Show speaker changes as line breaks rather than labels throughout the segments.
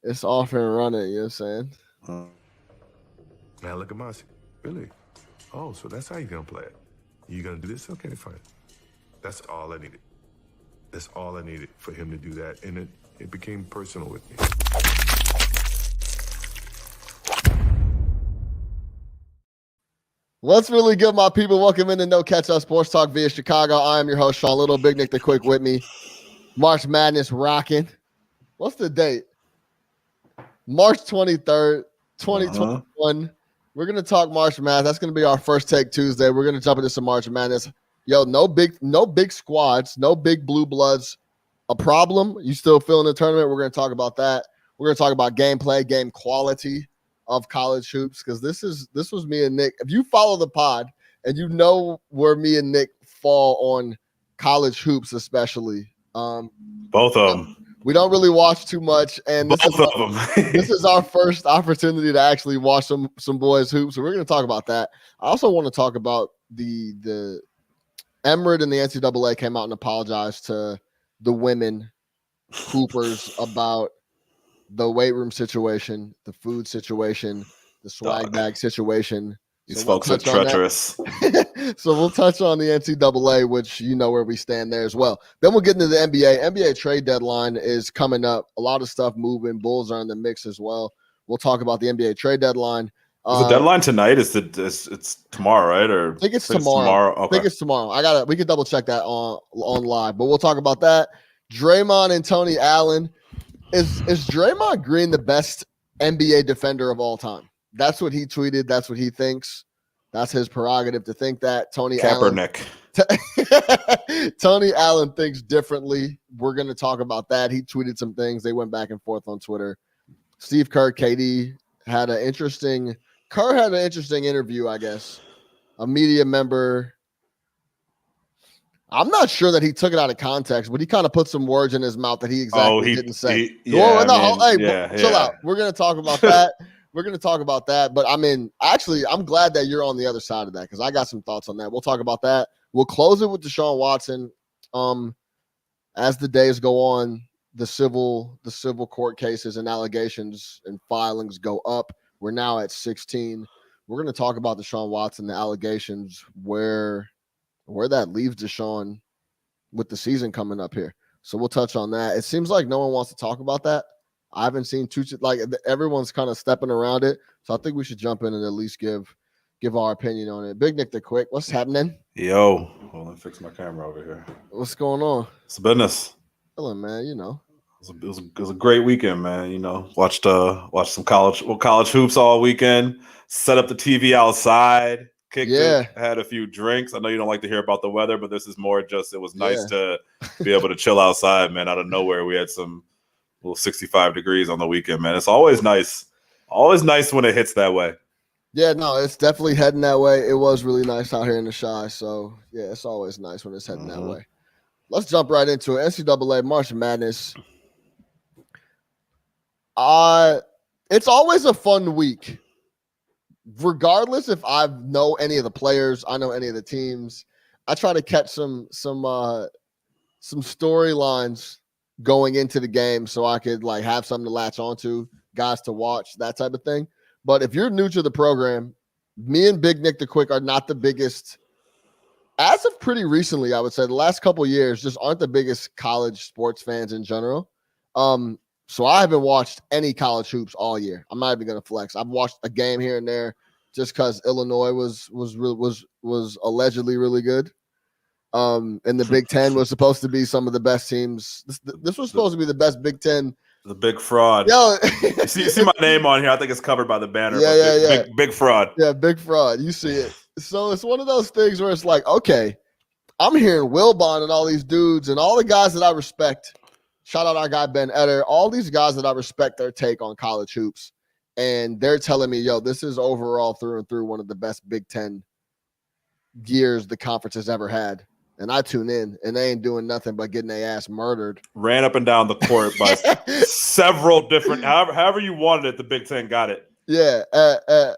It's off and running, you know what I'm saying?
Now look at Mossy. Really? Oh, so that's how you're going to play it. You going to do this? Okay, fine. That's all I needed. That's all I needed for him to do that. And it became personal with me.
What's really good, my people? Welcome into No Catch Up Sports Talk via Chicago. I am your host, Sean Little, Big Nick the Quick with me. March Madness rocking. What's the date? March 23rd, 2021. We're going to talk March Madness. That's going to be our first take Tuesday. We're going to jump into some March Madness. Yo, no big squads, no big blue bloods. A problem? You still feeling the tournament? We're going to talk about that. We're going to talk about gameplay, game quality of college hoops, because this was me and Nick. If you follow the pod and you know where me and Nick fall on college hoops, especially,
both of them.
We don't really watch too much, and this is our first opportunity to actually watch some boys hoops. So we're going to talk about that. I also want to talk about the Emirate and the NCAA came out and apologized to the women hoopers about the weight room situation, the food situation, the swag bag situation.
These folks are treacherous.
So we'll touch on the NCAA, which you know where we stand there as well. Then we'll get into the NBA. NBA trade deadline is coming up. A lot of stuff moving. Bulls are in the mix as well. We'll talk about the NBA trade deadline.
Is the deadline tonight? It's tomorrow, right? Or
I think it's tomorrow. Okay. I think it's tomorrow. We can double check that on live, but we'll talk about that. Draymond and Tony Allen. Is Draymond Green the best NBA defender of all time? That's what he tweeted. That's what he thinks. That's his prerogative to think that. Tony Allen thinks differently. We're going to talk about that. He tweeted some things. They went back and forth on Twitter. Steve Kerr, KD had an interesting interview, I guess. A media member. I'm not sure that he took it out of context, but he kind of put some words in his mouth that he didn't say. Chill out. We're going to talk about that. But I mean, actually, I'm glad that you're on the other side of that because I got some thoughts on that. We'll talk about that. We'll close it with Deshaun Watson. As the days go on, the civil court cases and allegations and filings go up. We're now at 16. We're going to talk about Deshaun Watson, the allegations, where that leaves Deshaun with the season coming up here. So we'll touch on that. It seems like no one wants to talk about that. I haven't seen everyone's kind of stepping around it. So I think we should jump in and at least give our opinion on it. Big Nick the Quick, what's happening?
Yo, hold on, fix my camera over here.
What's going on?
It's business.
Chilling, man, you know.
It was a great weekend, man. You know, watched some college hoops all weekend, set up the TV outside. Kicked it, had a few drinks. I know you don't like to hear about the weather, but this is more just it was nice to be able to chill outside, man. Out of nowhere, we had some little 65 degrees on the weekend, man. It's always nice. Always nice when it hits that way.
Yeah, no, it's definitely heading that way. It was really nice out here in the Chi. So, yeah, it's always nice when it's heading that way. Let's jump right into it. NCAA March Madness. It's always a fun week. Regardless if I know any of the players, I know any of the teams, I try to catch some storylines going into the game so I could have something to latch onto, guys to watch, that type of thing. But if you're new to the program, me and Big Nick the Quick are not the biggest, as of pretty recently, I would say the last couple of years, just aren't the biggest college sports fans in general. So I haven't watched any college hoops all year. I'm not even going to flex. I've watched a game here and there just because Illinois was allegedly really good. And the Big Ten was supposed to be some of the best teams. This was supposed to be the best Big Ten.
The big fraud.
Yo,
you see my name on here. I think it's covered by the banner. Big fraud.
Yeah, big fraud. You see it. So it's one of those things where it's like, okay, I'm hearing Wilbon and all these dudes and all the guys that I respect. Shout out our guy, Ben Etter. All these guys that I respect their take on college hoops. And they're telling me, yo, this is overall through and through one of the best Big Ten years the conference has ever had. And I tune in, and they ain't doing nothing but getting their ass murdered.
Ran up and down the court by several different – however you wanted it, the Big Ten got it.
Yeah,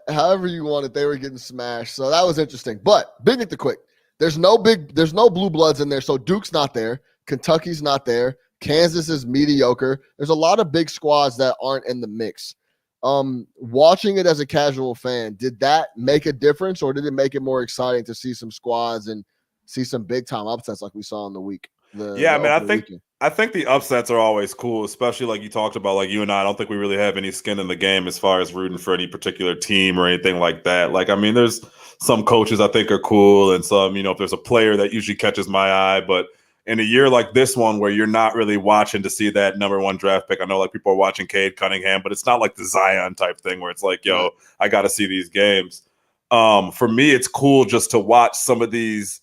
however you want it, they were getting smashed. So that was interesting. But Big Nick the Quick, there's no blue bloods in there. So Duke's not there. Kentucky's not there. Kansas is mediocre. There's a lot of big squads that aren't in the mix. Watching it as a casual fan, did that make a difference, or did it make it more exciting to see some squads and see some big time upsets like we saw in the week?
I think the upsets are always cool, especially like you talked about, like you and I don't think we really have any skin in the game as far as rooting for any particular team or anything like that. Like, I mean, there's some coaches I think are cool and some, if there's a player that usually catches my eye, but in a year like this one where you're not really watching to see that number 1 draft pick, I know like people are watching Cade Cunningham, but it's not like the Zion type thing where it's like, yo, I got to see these games. For me, it's cool just to watch some of these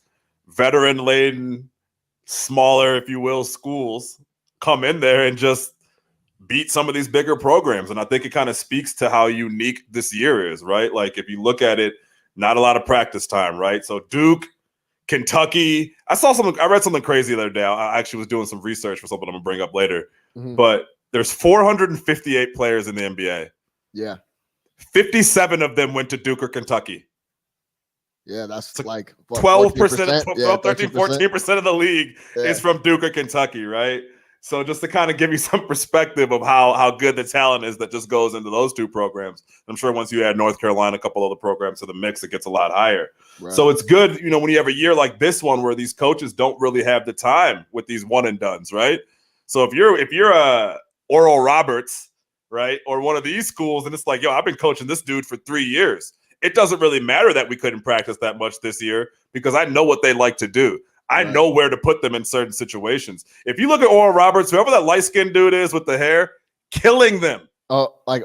veteran-laden, smaller, if you will, schools come in there and just beat some of these bigger programs. And I think it kind of speaks to how unique this year is, right? Like if you look at it, not a lot of practice time, right? So Duke, Kentucky, I read something crazy the other day. I actually was doing some research for something I'm gonna bring up later, but there's 458 players in the NBA.
Yeah.
57 of them went to Duke or Kentucky.
Yeah, that's like
12%, 13, 14% of the league is from Duke or Kentucky, right? So just to kind of give you some perspective of how good the talent is that just goes into those 2 programs. I'm sure once you add North Carolina, a couple other programs to the mix, it gets a lot higher. Right. So it's good, when you have a year like this one where these coaches don't really have the time with these one and dones, right? So if you're a Oral Roberts, right, or one of these schools, and it's like, yo, I've been coaching this dude for 3 years. It doesn't really matter that we couldn't practice that much this year because I know what they like to do. I know where to put them in certain situations. If you look at Oral Roberts, whoever that light-skinned dude is with the hair, killing them.
Something like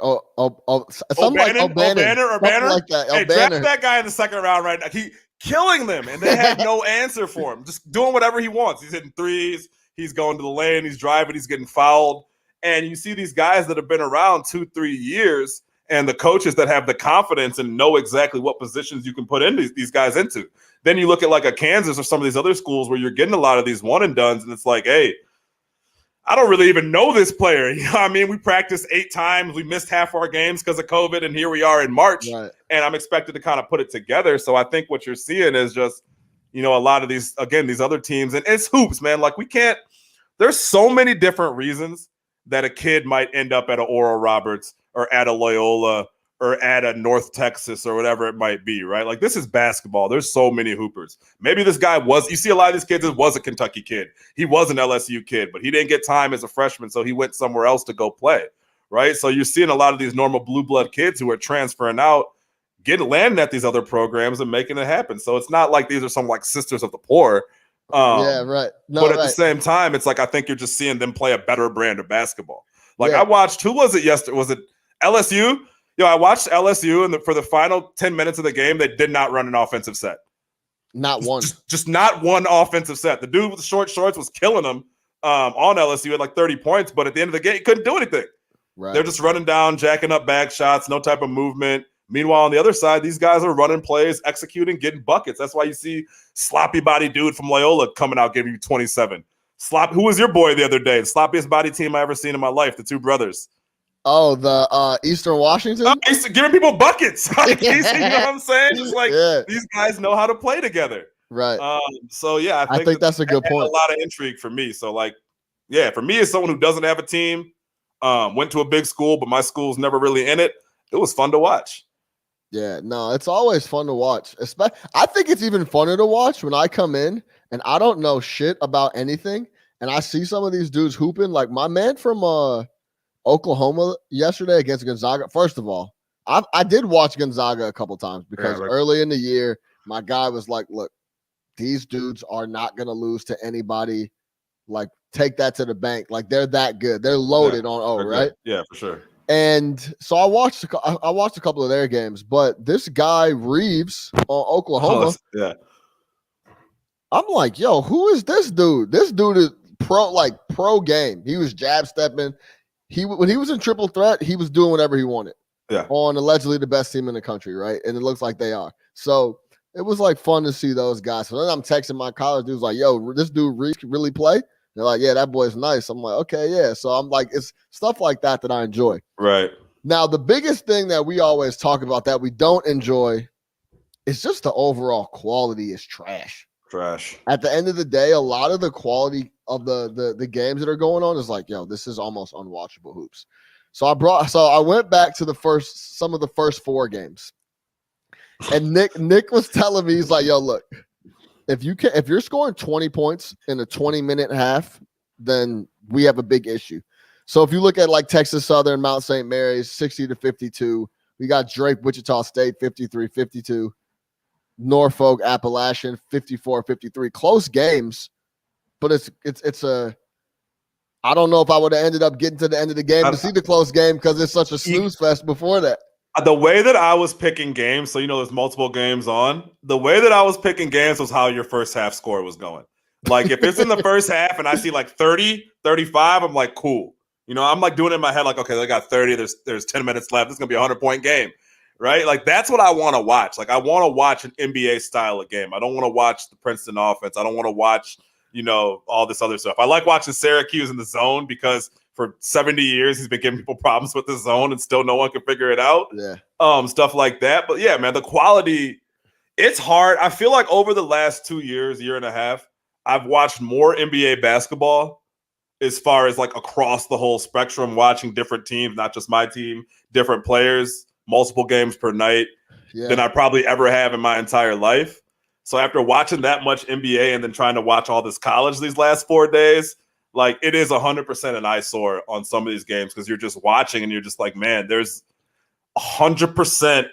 O'Banner.
Like that.
Hey, draft that guy in the 2nd round right now. He killing them, and they had no answer for him. Just doing whatever he wants. He's hitting threes. He's going to the lane. He's driving. He's getting fouled. And you see these guys that have been around 2-3 years, and the coaches that have the confidence and know exactly what positions you can put in these guys into. Then you look at like a Kansas or some of these other schools where you're getting a lot of these one and dones, and it's like, hey, I don't really even know this player. You know what I mean? We practiced 8 times. We missed half our games because of COVID, and here we are in March, and I'm expected to kind of put it together. So I think what you're seeing is just, a lot of these other teams, and it's hoops, man. Like there's so many different reasons that a kid might end up at an Oral Roberts or at a Loyola or at a North Texas or whatever it might be, right? Like this is basketball. There's so many hoopers. Maybe this guy you see a lot of these kids, was a Kentucky kid. He was an LSU kid, but he didn't get time as a freshman, so he went somewhere else to go play, right? So you're seeing a lot of these normal blue blood kids who are transferring out, landing at these other programs and making it happen. So it's not like these are some like sisters of the poor. But at the same time, it's like I think you're just seeing them play a better brand of basketball. Like I watched, who was it yesterday? Was it LSU? I watched LSU, and for the final 10 minutes of the game, they did not run an offensive set.
Not one.
Just not one offensive set. The dude with the short shorts was killing them on LSU at like 30 points, but at the end of the game, he couldn't do anything. Right. They're just running down, jacking up bag shots, no type of movement. Meanwhile, on the other side, these guys are running plays, executing, getting buckets. That's why you see sloppy body dude from Loyola coming out giving you 27. Who was your boy the other day? The sloppiest body team I ever seen in my life, the 2 brothers.
Oh, the Eastern Washington?
Oh, he's giving people buckets. Like, you know what I'm saying? Just like these guys know how to play together.
Right.
So, yeah,
I think that's a good point.
A lot of intrigue for me. So, like, yeah, for me as someone who doesn't have a team, went to a big school, but my school's never really in it, it was fun to watch.
Yeah, no, it's always fun to watch. I think it's even funner to watch when I come in and I don't know shit about anything, and I see some of these dudes hooping. Like my man from Oklahoma yesterday against Gonzaga. First of all, I did watch Gonzaga a couple times because early in the year, my guy was like, look, these dudes are not going to lose to anybody. Like, take that to the bank. Like, they're that good. They're loaded on O, right?
Yeah, for sure.
And so I watched a couple of their games, but this guy Reeves on Oklahoma, I'm like, yo, who is this dude? This dude is pro game. He was jab stepping. When he was in triple threat, he was doing whatever he wanted. Yeah. On allegedly the best team in the country, right? And it looks like they are. So it was like fun to see those guys. So then I'm texting my college dudes like, yo, this dude Reeves can really play? They're like, yeah, that boy's nice. I'm like, okay, yeah. So I'm like, it's stuff like that I enjoy.
Right.
Now, the biggest thing that we always talk about that we don't enjoy is just the overall quality is trash.
Trash.
At the end of the day, a lot of the quality of the games that are going on is like, yo, this is almost unwatchable hoops. So I went back to some of the first 4 games. And Nick was telling me, he's like, yo, look, if you're scoring 20 points in a 20-minute half, then we have a big issue. So if you look at like Texas Southern, Mount St. Mary's, 60-52, we got Drake, Wichita State, 53-52, Norfolk, Appalachian, 54-53. Close games, but it's a I don't know if I would have ended up getting to the end of the game to see the close game because it's such a snooze fest before that.
The way that I was picking games, so there's multiple games on. The way that I was picking games was how your first half score was going. Like if it's in the first half and I see like 30, 35, I'm like, cool. I'm like doing it in my head like, okay, they got 30. There's 10 minutes left. This is gonna be a 100-point game, right? Like that's what I want to watch. Like I want to watch an NBA style of game. I don't want to watch the Princeton offense. I don't want to watch all this other stuff. I like watching Syracuse in the zone because for 70 years he's been giving people problems with the zone and still no one can figure it out.
Yeah.
Stuff like that. But yeah, man, the quality, it's hard. I feel like over the last 2 years, year and a half, I've watched more NBA basketball as far as like across the whole spectrum, watching different teams, not just my team, different players, multiple games per night than I probably ever have in my entire life. So after watching that much NBA and then trying to watch all this college these last 4 days, like it is 100% an eyesore on some of these games because you're just watching and you're just like, man, there's 100%,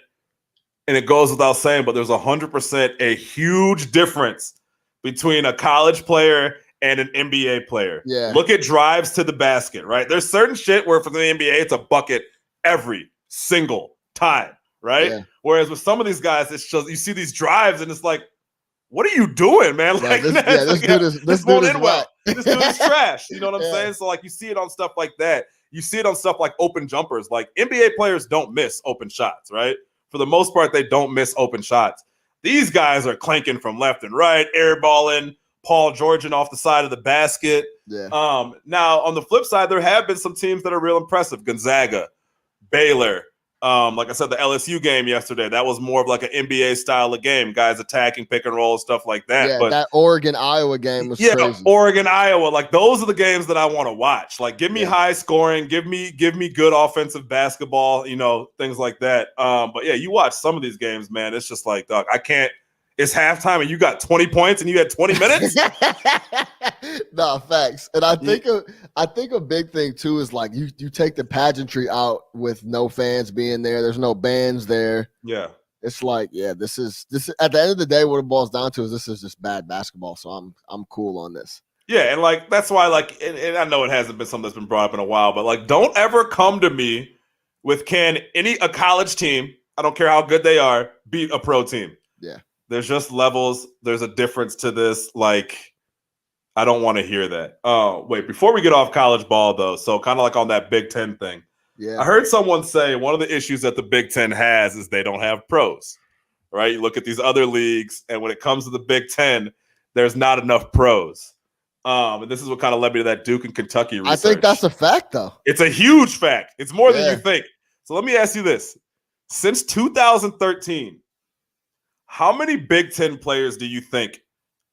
and it goes without saying, but there's 100% a huge difference between a college player and an NBA player.
Yeah.
Look at drives to the basket, right? There's certain shit where for the NBA, it's a bucket every single time, right?
Yeah.
Whereas with some of these guys, it's just you see these drives and it's like, what are you doing, man? Like,
this dude is
well. This dude is trash. You know what I'm saying? So like you see it on stuff like that. You see it on stuff like open jumpers. Like NBA players don't miss open shots, right? For the most part, they don't miss open shots. These guys are clanking from left and right, airballing, Paul Georgian off the side of the basket.
Yeah.
Now, on the flip side, there have been some teams that are real impressive. Gonzaga, Baylor. Like I said, the LSU game yesterday, that was more of like an NBA style of game. Guys attacking, pick and roll, stuff like that.
Yeah,
but
that Oregon-Iowa game was crazy.
Oregon-Iowa, like those are the games that I want to watch. Like give me high scoring, give me good offensive basketball, things like that. But yeah, you watch some of these games, man, it's just like, dog, I can't. It's halftime and you got 20 points and you had 20 minutes?
No, facts. And I think a big thing too is like you take the pageantry out with no fans being there. There's no bands there.
Yeah.
It's like, this is at the end of the day, what it boils down to is this is just bad basketball. So I'm cool on this.
Yeah, and like that's why and I know it hasn't been something that's been brought up in a while, but like don't ever come to me with a college team, I don't care how good they are, beat a pro team.
Yeah.
There's just levels. There's a difference to this. Like, I don't want to hear that. Oh, wait. Before we get off college ball, though, so kind of like on that Big Ten thing.
Yeah.
I heard someone say one of the issues that the Big Ten has is they don't have pros, right? You look at these other leagues, and when it comes to the Big Ten, there's not enough pros. And this is what kind of led me to that Duke and Kentucky research.
I think that's a fact, though.
It's a huge fact. It's more than you think. So let me ask you this. Since 2013, how many Big Ten players do you think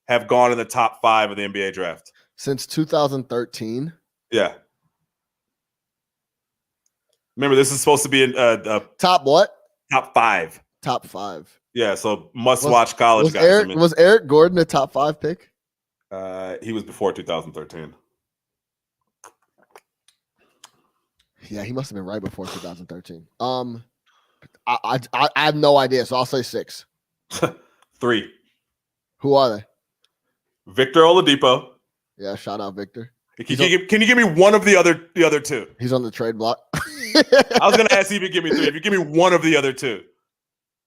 have gone in the top 5 of the NBA draft?
Since 2013?
Yeah. Remember, this is supposed to be a
top what?
Top 5.
Top 5.
Yeah, so must-watch college guys.
Was Eric Gordon a top 5 pick?
He was before 2013.
Yeah, he must have been right before 2013. I have no idea, so I'll say 6.
3.
Who are they?
Victor Oladipo.
Yeah, shout out Victor.
Can you give me one of the other 2?
He's on the trade block.
I was going to ask you if you give me 3. If you give me one of the other 2.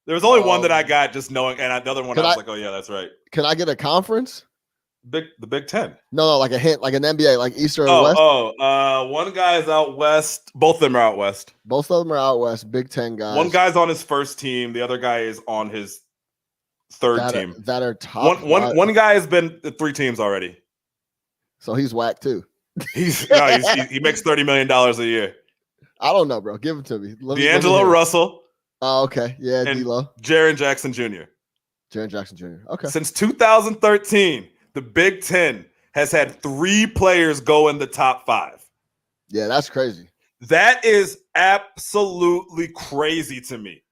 There was only one that I got just knowing, and the other one I was like, oh, yeah, that's right.
Can I get a conference?
The Big Ten.
No, like a hint, like an NBA, like East or West?
One guy's out west. Both of them are out west.
Both of them are out west. Big Ten guys.
One guy's on his first team. The other guy is on his third team.
That are top.
One guy has been 3 teams already.
So he's whack too.
He makes $30 million a year.
I don't know, bro. Give it to me.
D'Angelo Russell.
Oh, okay. Yeah, D'Lo.
Jaren Jackson Jr.
Jaren Jackson Jr. Okay.
Since 2013, the Big Ten has had 3 players go in the top 5.
Yeah, that's crazy.
That is absolutely crazy to me.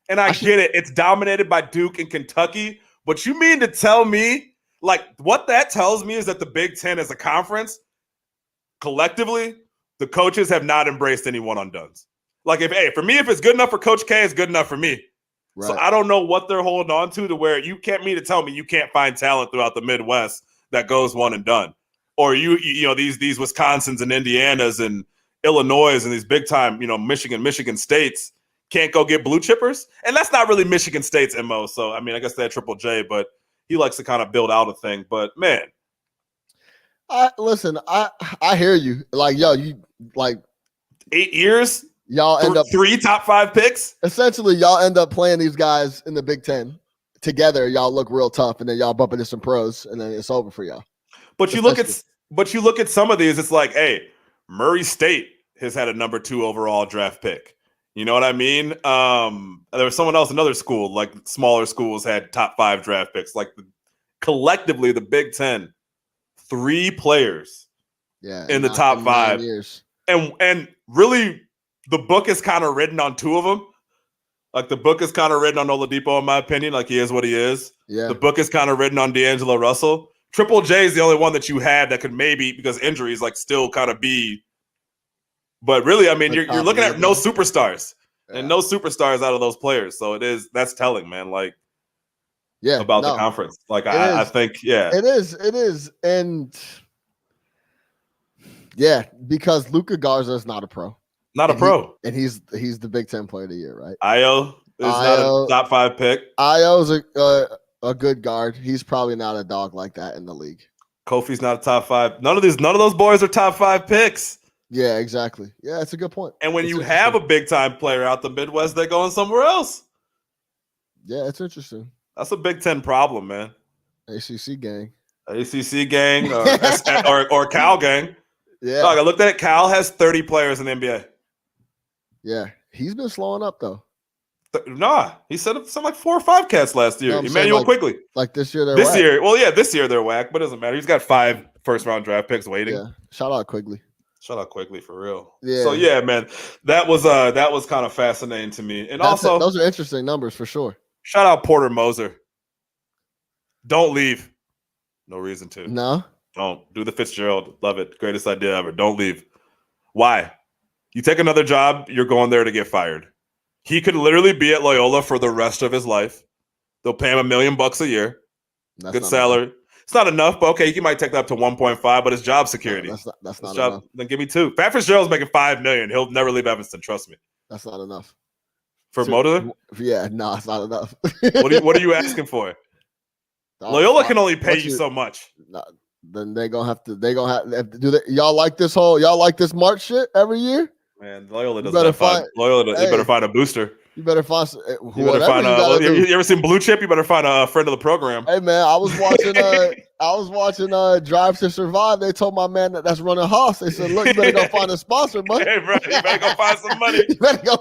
And I get it. It's dominated by Duke and Kentucky. But you mean to tell me, like, what that tells me is that the Big Ten as a conference, collectively, the coaches have not embraced any one-and-dones. Like, for me, if it's good enough for Coach K, it's good enough for me. Right. So I don't know what they're holding on to where you can't mean to tell me you can't find talent throughout the Midwest that goes one and done. Or you know, these Wisconsins and Indianas and Illinois and these big time, you know, Michigan states can't go get blue chippers. And that's not really Michigan State's MO. So I mean, I guess they had Triple J, but he likes to kind of build out a thing. But man.
Listen, I hear you. Like, yo, you like
8 years,
y'all end up
3 top 5 picks.
Essentially, y'all end up playing these guys in the Big Ten together. Y'all look real tough, and then y'all bump into some pros, and then it's over for y'all.
But you look at some of these, it's like, hey, Murray State has had a number 2 overall draft pick. You know what I mean? There was someone else, another school, like smaller schools had top 5 draft picks. Like collectively, the Big Ten, 3 players in the top 5. Years. And really, the book is kind of written on 2 of them. Like the book is kind of written on Oladipo, in my opinion. Like he is what he is. Yeah. The book is kind of written on D'Angelo Russell. Triple J is the only one that you had that could maybe, because injuries, like still kind of be. But really, I mean, you're looking at no superstars and no superstars out of those players. So that's telling, man. Like, about the conference. Like I think, it
is, and because Luka Garza is not a pro.
Not a pro.
And he's the Big Ten Player of the Year, right?
Io is not a top 5 pick.
Io's a good guard. He's probably not a dog like that in the league.
Kofi's not a top 5. None of those boys are top 5 picks.
Yeah, exactly. Yeah, that's a good point.
And when you have a big time player out the Midwest, they're going somewhere else.
Yeah, it's interesting.
That's a Big Ten problem, man.
ACC gang,
or Cal gang. Yeah, I looked at it. Cal has 30 players in the NBA.
Yeah, he's been slowing up though.
Nah, he said something like 4 or 5 cats last year. Emmanuel Quigley.
Like this year,
this year they're whack, but it doesn't matter. He's got 5 first-round draft picks waiting.
Yeah, shout out Quigley.
Shout out Quigley for real. Yeah. So yeah, man, that was kind of fascinating to me, and those
are interesting numbers for sure.
Shout out Porter Moser. Don't leave. No reason to.
No.
Don't do the Fitzgerald. Love it. Greatest idea ever. Don't leave. Why? You take another job, you're going there to get fired. He could literally be at Loyola for the rest of his life. They'll pay him $1 million a year. Good salary. Enough. It's not enough, but okay, he might take that up to 1.5, but it's job security.
No, that's not enough.
Then give me 2. Pat Fitzgerald's making $5 million. He'll never leave Evanston. Trust me.
That's not enough.
For Moser?
Yeah, no, it's not enough.
What are you asking for? Loyola can only pay you so much.
No, then they're gonna have to do that. Y'all like this March shit every year?
Man, Loyola doesn't have fun. You better find a booster.
You better find
you ever seen Blue Chip? You better find a friend of the program.
Hey man, I was watching Drive to Survive. They told my man that's running Hoss. They said, look, you better go find a sponsor, man.
Hey, bro, you better go find some money.
You better go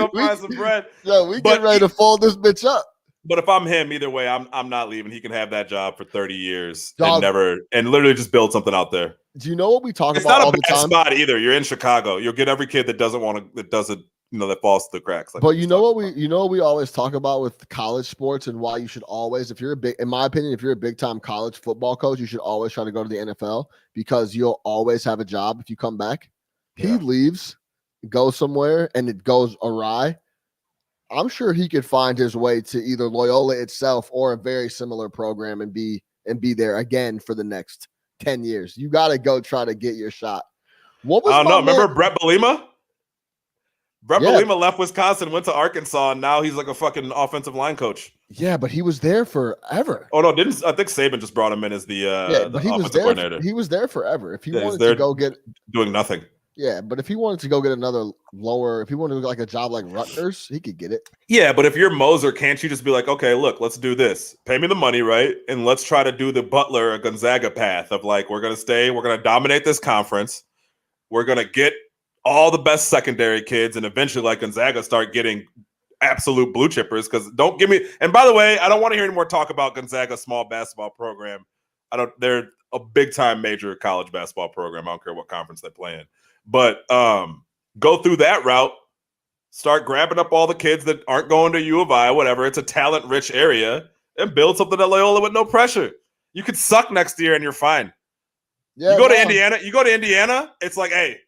find some bread. Yo, we getting ready to fold this bitch up.
But if I'm him, either way, I'm not leaving. He can have that job for 30 years and literally just build something out there.
Do you know what we talk about all the time?
It's not a bad spot either. You're in Chicago. You'll get every kid that that falls to the cracks.
But you know what we always talk about with college sports and why you should always, in my opinion, if you're a big time college football coach, you should always try to go to the NFL because you'll always have a job if you come back. Yeah. He leaves, goes somewhere, and it goes awry. I'm sure he could find his way to either Loyola itself or a very similar program and be there again for the next 10 years. You got to go try to get your shot. What was I don't know.
Remember Brett Bielema? Bielema left Wisconsin, went to Arkansas, and now he's like a fucking offensive line coach.
Yeah, but he was there forever.
Oh no, I think Saban just brought him in as the offensive coordinator.
He was there forever. If he wanted to go get
doing nothing.
Yeah, but if he wanted to go get another if he wanted to go like a job like Rutgers, he could get it.
Yeah, but if you're Moser, can't you just be like, okay, look, let's do this. Pay me the money, right? And let's try to do the Butler or Gonzaga path of like, we're going to dominate this conference. We're going to get all the best secondary kids and eventually like Gonzaga start getting absolute blue chippers. Because don't give me – and by the way, I don't want to hear any more talk about Gonzaga's small basketball program. They're a big time major college basketball program. I don't care what conference they play in, but go through that route. Start grabbing up all the kids that aren't going to U of I, whatever. It's a talent rich area, and build something at Loyola with no pressure. You could suck next year and you're fine. Yeah, you go to Indiana. It's like, hey,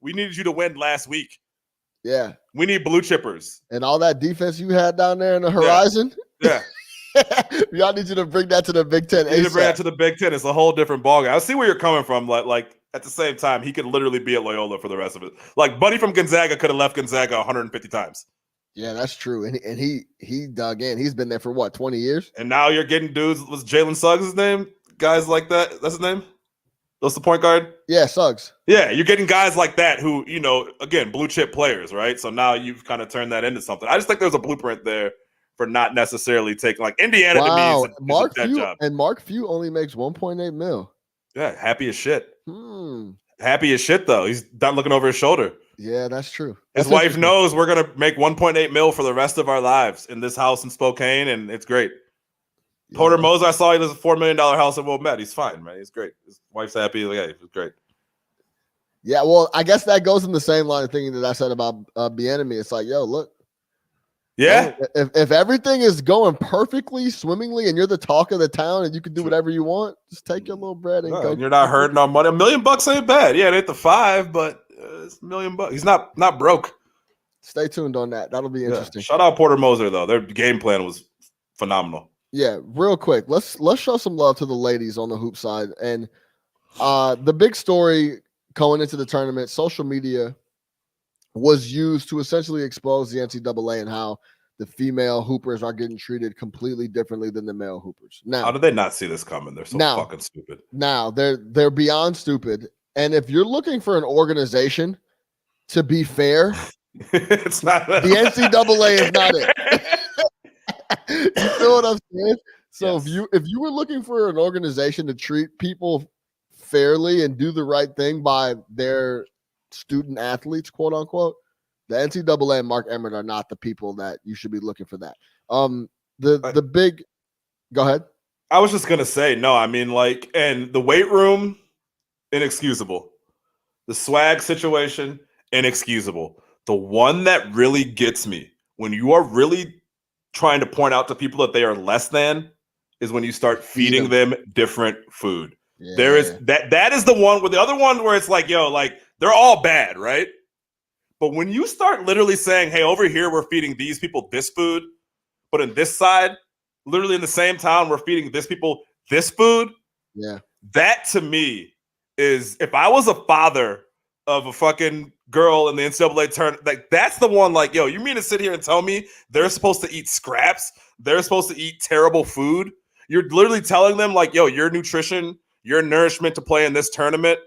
we needed you to win last week.
Yeah.
We need blue chippers.
And all that defense you had down there in the horizon.
Yeah.
Y'all need you to bring that to the Big Ten.
You need to bring that to the Big Ten. It's a whole different ballgame. I see where you're coming from. Like at the same time, he could literally be at Loyola for the rest of it. Like Buddy from Gonzaga could have left Gonzaga 150 times.
Yeah, that's true. And he dug in. He's been there for what, 20 years?
And now you're getting dudes. Was Jalen Suggs his name? Guys like that. That's his name? That's the point guard?
Yeah, Suggs.
Yeah, you're getting guys like that who, again, blue chip players, right? So now you've kind of turned that into something. I just think there's a blueprint there for not necessarily taking, like, Indiana to me is a dead job.
And Mark Few only makes $1.8 million.
Yeah, happy as shit. Happy as shit, though. He's not looking over his shoulder.
Yeah, that's true.
His wife knows we're going to make $1.8 million for the rest of our lives in this house in Spokane, and it's great. Yeah. Porter Moser, I saw he does a $4 million house at Wilmette. He's fine, man. He's great. His wife's happy. Yeah, he's great.
Yeah, well, I guess that goes in the same line of thinking that I said about Bieniemy. It's like, yo, look.
Yeah.
If everything is going perfectly, swimmingly, and you're the talk of the town and you can do whatever you want, just take your little bread and go.
And you're not hurting on money. $1 million ain't bad. Yeah, it ain't the 5, but it's $1 million. He's not broke.
Stay tuned on that. That'll be interesting.
Shout out Porter Moser, though. Their game plan was phenomenal.
Yeah, real quick. Let's show some love to the ladies on the hoop side. And the big story going into the tournament, social media was used to essentially expose the NCAA and how the female hoopers are getting treated completely differently than the male hoopers. Now,
how did they not see this coming? They're so fucking stupid.
Now, they're beyond stupid. And if you're looking for an organization to be fair,
it's not
the NCAA is not it. You feel what I'm saying? So yes. if you were looking for an organization to treat people fairly and do the right thing by their student athletes, quote unquote, the NCAA and Mark Emmert are not the people that you should be looking for that. The big, go ahead.
I was just gonna say, no, I mean, like, and the weight room, inexcusable. The swag situation, inexcusable. The one that really gets me when you are really trying to point out to people that they are less than is when you start feeding them different food. Yeah. There is that is the one with the other one where it's like, yo, like they're all bad, right? But when you start literally saying, hey, over here, we're feeding these people this food, but in this side, literally in the same town, we're feeding this people this food.
Yeah.
That to me is, if I was a father of a fucking girl in the NCAA tournament, like that's the one, like, yo, you mean to sit here and tell me they're supposed to eat scraps? They're supposed to eat terrible food? You're literally telling them, like, yo, your nutrition, your nourishment to play in this tournament,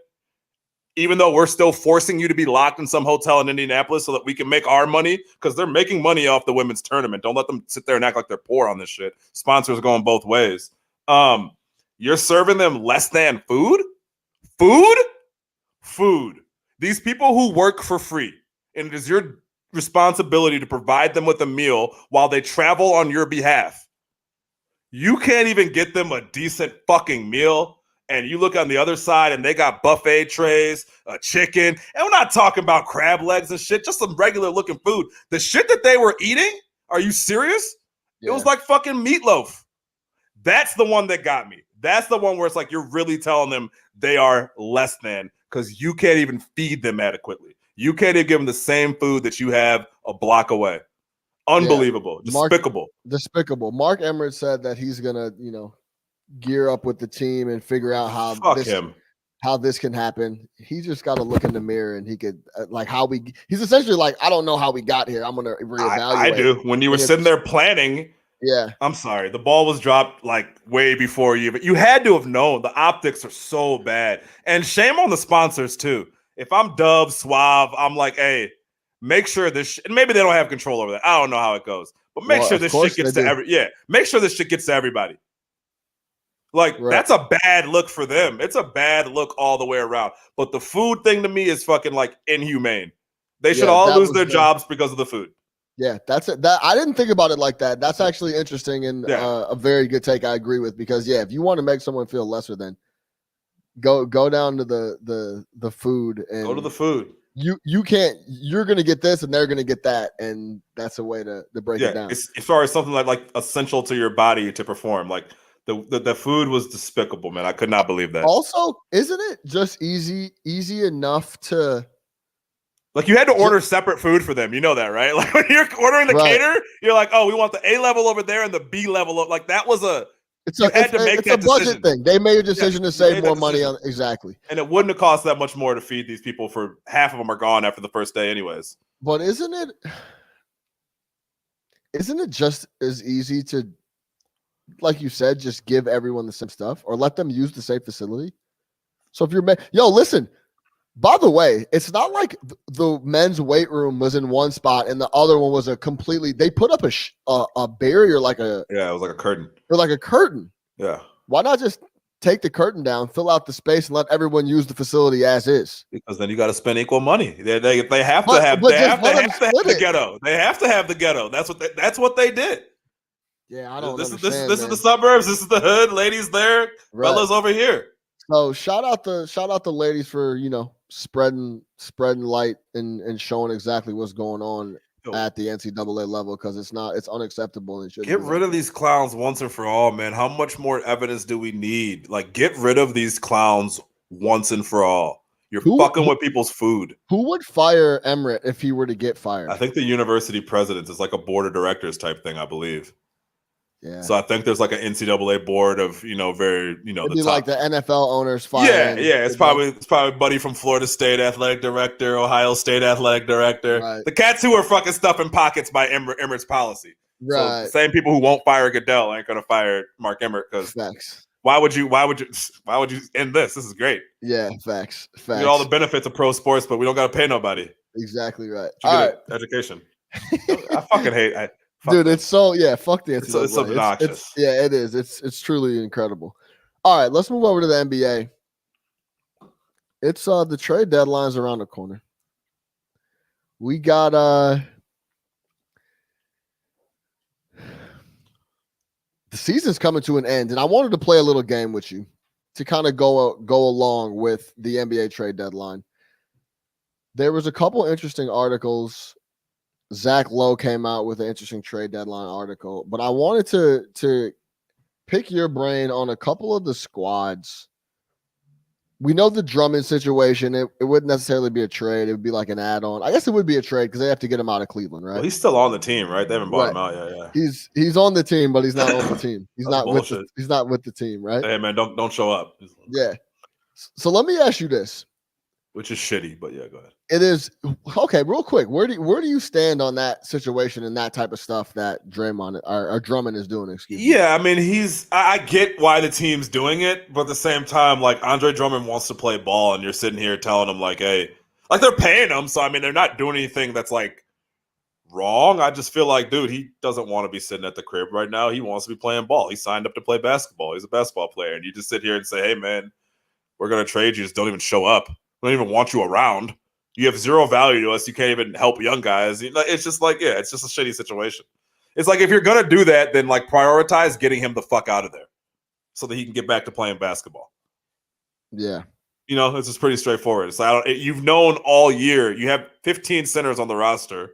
even though we're still forcing you to be locked in some hotel in Indianapolis so that we can make our money, because they're making money off the women's tournament. Don't let them sit there and act like they're poor on this shit. Sponsors are going both ways. You're serving them less than food? Food. These people who work for free, and it is your responsibility to provide them with a meal while they travel on your behalf. You can't even get them a decent fucking meal. And you look on the other side and they got buffet trays, a chicken. And we're not talking about crab legs and shit, just some regular looking food. The shit that they were eating, are you serious? Yeah. It was like fucking meatloaf. That's the one that got me. That's the one where it's like you're really telling them they are less than, because you can't even feed them adequately. You can't even give them the same food that you have a block away. Unbelievable. Yeah.
Despicable. Mark Emmert said that he's going to, gear up with the team and figure out how this can happen. He just got to look in the mirror and he could he's essentially like, I don't know how we got here. I'm going to reevaluate.
I do. When you were sitting there planning,
yeah,
I'm sorry, the ball was dropped like way before you, but you had to have known the optics are so bad. And shame on the sponsors too. If I'm Dove, Suave, I'm like, hey, make sure this and maybe they don't have control over that. I don't know how it goes, but make sure this shit gets to make sure this shit gets to everybody. Like, right. That's a bad look for them. It's a bad look all the way around. But the food thing to me is fucking like inhumane. They should all lose their jobs because of the food.
Yeah, that's it. That I didn't think about it like that. That's actually interesting and a very good take. I agree with because if you want to make someone feel lesser than, go down to the food and
go to the food.
You can't. You're gonna get this and they're gonna get that, and that's a way to break it down.
As far as something like essential to your body to perform, like the food was despicable, man. I could not believe that.
Also, isn't it just easy enough to?
Like you had to order separate food for them. You know that, right? Like when you're ordering the caterer, you're like, oh, we want the A level over there and the B level up. Like that was
it's a budget thing. They made a decision to save more money on exactly.
And it wouldn't have cost that much more to feed these people for half of them are gone after the first day anyways.
But isn't it just as easy to, like you said, just give everyone the same stuff or let them use the same facility? So if you're listen, by the way, it's not like the men's weight room was in one spot and the other one was they put up a barrier
it was like a curtain.
Or like a curtain.
Yeah.
Why not just take the curtain down, fill out the space, and let everyone use the facility as is?
Because then you got to spend equal money. They have to have the ghetto. They have to have the ghetto. That's what they did.
Yeah, I don't.
This is the suburbs. This is the hood. Ladies there, fellas over here.
So shout out the ladies for spreading light and showing exactly what's going on at the NCAA level because it's unacceptable and
get rid of these clowns once and for all, man. How much more evidence do we need? Like, get rid of these clowns once and for all. You're fucking with people's food.
Who would fire Emmert if he were to get fired?
I think the university president is like a board of directors type thing, I believe.
Yeah.
So I think there's like an NCAA board of very
It'd be like the NFL owners fire.
Yeah. It's probably buddy from Florida State athletic director, Ohio State athletic director. Right. The cats who are fucking stuffing pockets by Emmert's policy.
Right.
So the same people who won't fire Goodell ain't gonna fire Mark Emmert because why would you end this? This is great.
Yeah, facts.
We get all the benefits of pro sports, but we don't gotta pay nobody.
Exactly right.
All right. Education. I fucking hate.
Dude, it's so fuck the NCAA.
It's obnoxious.
It is. It's truly incredible. All right, let's move over to the NBA. It's the trade deadline's around the corner. We got the season's coming to an end, and I wanted to play a little game with you to kind of go along with the NBA trade deadline. There was a couple interesting articles. Zach Lowe came out with an interesting trade deadline article, but I wanted to pick your brain on a couple of the squads. We know the Drummond situation. It wouldn't necessarily be a trade. It would be like an add-on. I guess it would be a trade because they have to get him out of Cleveland, right?
Well, he's still on the team, right? They haven't bought him out yet. Yeah.
He's on the team, but he's not on the team. He's not with the team, right?
Hey man, don't show up.
Yeah. So let me ask you this.
Which is shitty, but yeah, go ahead.
It is okay. Real quick, where do you stand on that situation and that type of stuff that Draymond or Drummond is doing? Excuse me.
Yeah, I mean, I get why the team's doing it, but at the same time, like Andre Drummond wants to play ball, and you're sitting here telling him like, hey, like they're paying him, so I mean, they're not doing anything that's like wrong. I just feel like, dude, he doesn't want to be sitting at the crib right now. He wants to be playing ball. He signed up to play basketball. He's a basketball player, and you just sit here and say, hey, man, we're gonna trade you. Just don't even show up. We don't even want you around. You have zero value to us. You can't even help young guys. It's just like, it's just a shitty situation. It's like if you're gonna do that, then like prioritize getting him the fuck out of there, so that he can get back to playing basketball.
Yeah,
it's just pretty straightforward. It's like you've known all year. You have 15 centers on the roster,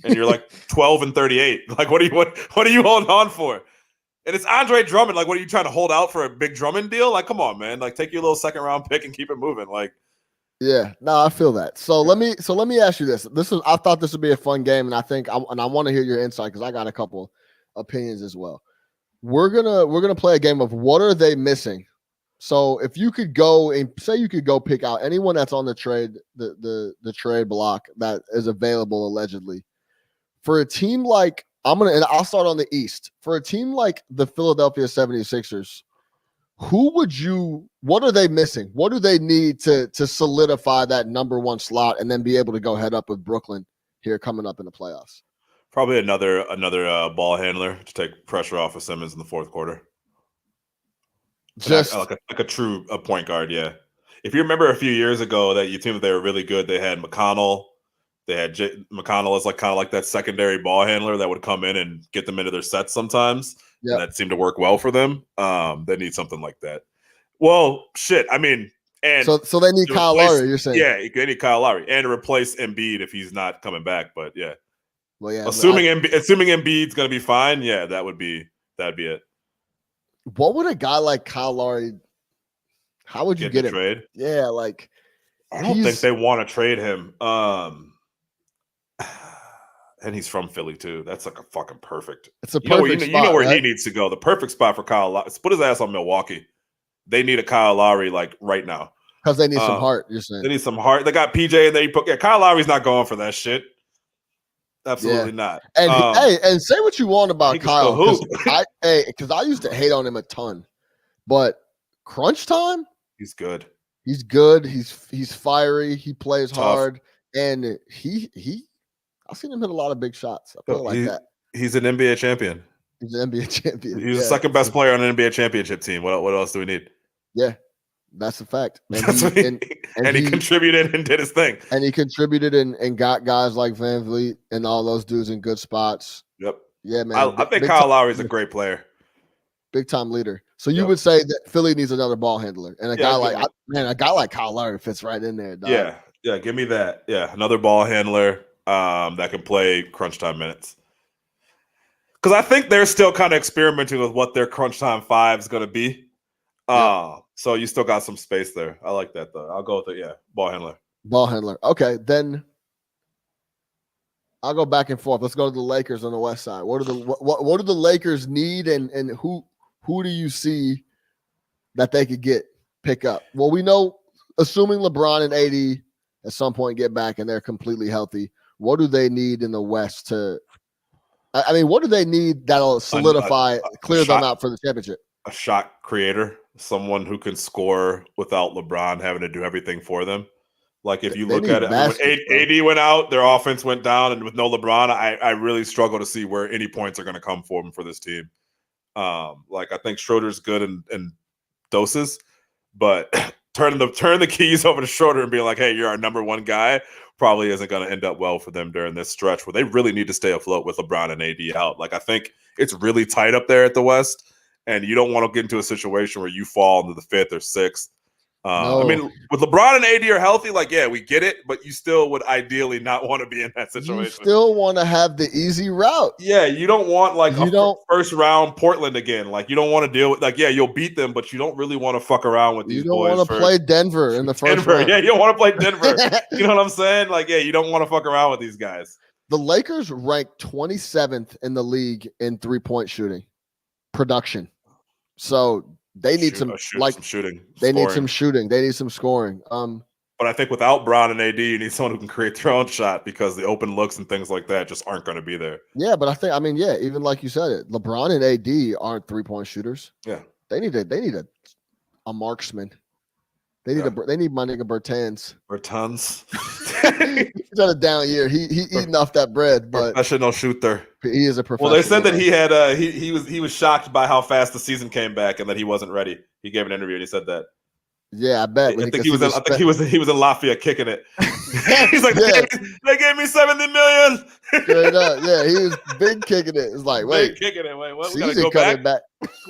and you're like 12 and 38. Like what are you holding on for? And it's Andre Drummond. Like, what are you trying to hold out for a big Drummond deal? Like, come on, man. Like, take your little second round pick and keep it moving. Like.
Yeah, no, I feel that. So let me ask you this. I thought this would be a fun game, and I want to hear your insight because I got a couple opinions as well. We're gonna play a game of what are they missing. So if you could go and say you could go pick out anyone that's on the trade the trade block that is available allegedly for a team like I'll start on the East for a team like the Philadelphia 76ers. What are they missing? What do they need to solidify that number one slot and then be able to go head up with Brooklyn here coming up in the playoffs?
Probably another ball handler to take pressure off of Simmons in the fourth quarter. Just like a true point guard, yeah. If you remember a few years ago that you think they were really good, they had McConnell, They had McConnell as kind of like that secondary ball handler that would come in and get them into their sets sometimes. Yep. And that seemed to work well for them. They need something like that. Well, shit. I mean, and
so they need Kyle Lowry. You're saying,
yeah, they need Kyle Lowry and to replace Embiid if he's not coming back. But yeah,
well, yeah.
Assuming Embiid's going to be fine, yeah, that'd be it.
What would a guy like Kyle Lowry? How would you get him?
Trade?
Yeah, like
I don't think they want to trade him. And he's from Philly too. That's like a fucking perfect.
It's a perfect spot,
you know where
right?
he needs to go. The perfect spot for Kyle Lowry. Put his ass on Milwaukee. They need a Kyle Lowry like right now
because they need some heart. You're saying
they need some heart. They got PJ and they Kyle Lowry's not going for that shit. Absolutely not.
And and say what you want about Kyle, because I used to hate on him a ton, but crunch time,
he's good.
He's good. He's fiery. He plays hard, and I've seen him hit a lot of big shots. I feel like that.
He's an NBA champion.
He's an NBA champion.
He's the second best player on an NBA championship team. What else do we need?
Yeah, that's a fact. And
he contributed and did his thing.
And he contributed and got guys like Van Vliet and all those dudes in good spots.
Yep.
Yeah, man.
I think Kyle Lowry is a great player.
Big time leader. So you would say that Philly needs another ball handler, and a guy like Kyle Lowry fits right in there. Dog.
Yeah. Give me that. Yeah, another ball handler that can play crunch time minutes. Because I think they're still kind of experimenting with what their crunch time 5 is going to be. So you still got some space there. I like that though. I'll go with it. Yeah, ball handler. Ball handler.
Okay, then I'll go back and forth. Let's go to the Lakers on the West Side. What do the Lakers need, and who do you see that they could pick up? Well, we know, assuming LeBron and AD at some point get back and they're completely healthy, what do they need in the West what do they need that'll solidify, clear them out for the championship?
A shot creator, someone who can score without LeBron having to do everything for them. Like if you look at it, when AD went out, their offense went down, and with no LeBron, I really struggle to see where any points are going to come for them for this team. I think Schroeder's good in doses, but turn the keys over to Schroeder and being like, hey, you're our number one guy, probably isn't going to end up well for them during this stretch where they really need to stay afloat with LeBron and AD out. Like, I think it's really tight up there at the West, and you don't want to get into a situation where you fall into the 5th or 6th. No. I mean, with LeBron and AD are healthy, we get it, but you still would ideally not want to be in that situation.
You still want to have the easy route.
Yeah, you don't want first round Portland again. Like, you don't want to deal with you'll beat them, but you don't really want to fuck around with these boys.
You don't want to play Denver in the first round.
Yeah, you don't want to play Denver. You know what I'm saying? You don't want to fuck around with these guys.
The Lakers rank 27th in the league in 3-point shooting production. So they need some
shooting.
They need some shooting. They need some scoring.
But I think without Bron and AD, you need someone who can create their own shot because the open looks and things like that just aren't going to be there.
Yeah, but even like you said it, LeBron and AD aren't 3-point shooters.
Yeah,
they need a marksman. They need my nigga Bertans. He's had a down year. He eating off that bread, but
professional shooter.
He is a professional.
Well, they said that he had he was shocked by how fast the season came back and that he wasn't ready. He gave an interview and he said that.
Yeah, I bet.
I think he was in Lafayette kicking it. He's like, they gave me $70 million.
Straight up, yeah, he was big kicking it. It's like, wait,
big kicking it. Wait, what? We gotta go back.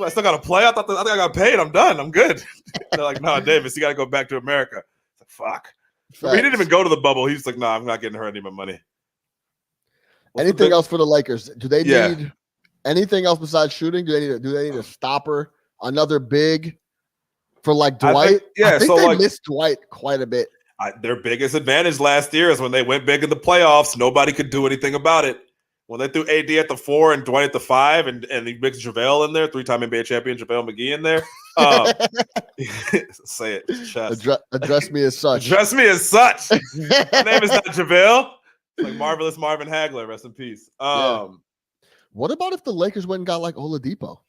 I still gotta play. I think I got paid. I'm done. I'm good. They're like, no, Davis, you gotta go back to America. Fuck. He didn't even go to the bubble. He's like, no, I'm not getting her any more money.
Anything else for the Lakers? Do they need anything else besides shooting? Do they need a stopper? Another big for Dwight? I think they missed Dwight quite a bit.
Their biggest advantage last year is when they went big in the playoffs. Nobody could do anything about it. When they threw AD at the 4 and Dwight at the 5, and he mixed JaVale in there, 3-time NBA champion JaVale McGee in there. Say it. Chest.
Address me as such.
Address me as such. My name is not JaVale. It's like Marvelous Marvin Hagler. Rest in peace.
What about if the Lakers went and got Oladipo?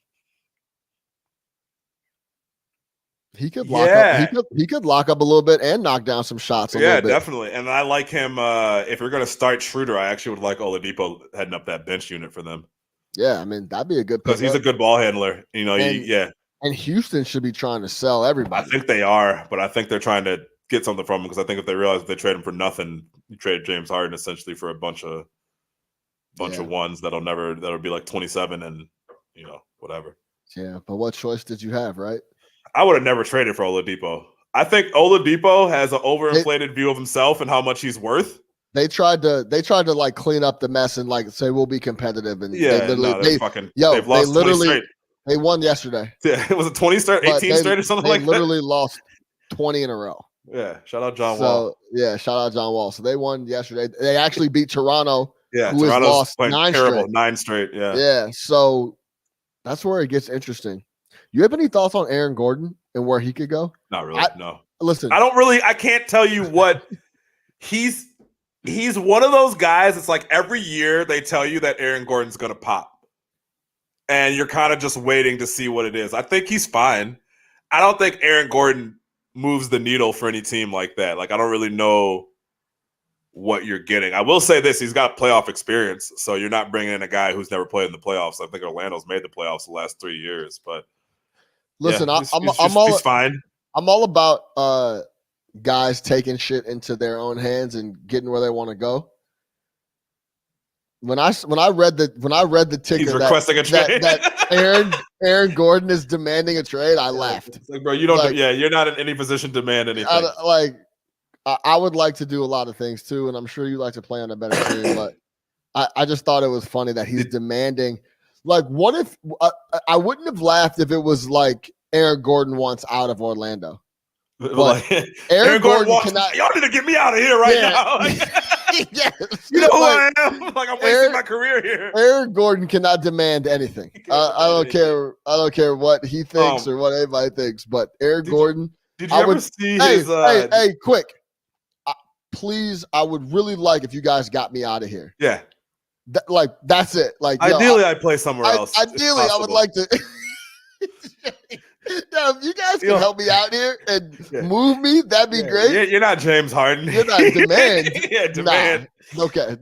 He could lock up. He could lock up a little bit and knock down some shots.
Yeah, definitely. And I like him. If you're going to start Schroeder, I actually would like Oladipo heading up that bench unit for them.
Yeah, I mean that'd be a good
because he's a good ball handler. You know,
And Houston should be trying to sell everybody.
I think they are, but I think they're trying to get something from him, because I think if they realize if they trade him for nothing, you trade James Harden essentially for a bunch of ones that'll be like 27 and whatever.
Yeah, but what choice did you have, right?
I would have never traded for Oladipo. I think Oladipo has an overinflated view of himself and how much he's worth.
They tried to like clean up the mess and like say we'll be competitive, and they've lost 20 straight. They won yesterday.
Yeah, it was a 20 straight, 18 straight or something like that. They
literally lost 20 in a row.
Yeah, shout out John Wall.
Yeah, shout out John Wall. So they won yesterday. They actually beat Toronto.
Yeah,
who
Toronto's
lost
playing terrible. 9 straight. Yeah.
Yeah. So that's where it gets interesting. You have any thoughts on Aaron Gordon and where he could go?
Not really. No.
Listen,
I can't tell you what he's one of those guys. It's like every year they tell you that Aaron Gordon's going to pop, and you're kind of just waiting to see what it is. I think he's fine. I don't think Aaron Gordon moves the needle for any team like that. Like, I don't really know what you're getting. I will say this: he's got playoff experience, so you're not bringing in a guy who's never played in the playoffs. I think Orlando's made the playoffs the last 3 years, but
listen,
yeah, he's fine.
I'm all about guys taking shit into their own hands and getting where they want to go. When I read the ticket
he's requesting a trade
that Aaron Gordon is demanding a trade, I laughed.
It's like, bro, you're not in any position to demand anything.
I would like to do a lot of things too, and I'm sure you like to play on a better team, but I just thought it was funny that he's demanding. Like, what if I wouldn't have laughed if it was like Aaron Gordon wants out of Orlando.
But Aaron Gordon cannot. Y'all need to get me out of here now.
Yes.
You know who I am? Like, I'm wasting my career here.
Aaron Gordon cannot demand anything. I don't care. I don't care what he thinks or what anybody thinks. But Aaron Gordon.
Did you ever see his?
Hey, quick. Please, I would really like if you guys got me out of here.
Yeah.
That's it. Like,
ideally, I'd play somewhere else.
Ideally, I would like to. Now, if you guys can help me out here and move me, that'd be great.
You're not James Harden.
You're not Demand.
Demand.
Nah. Okay,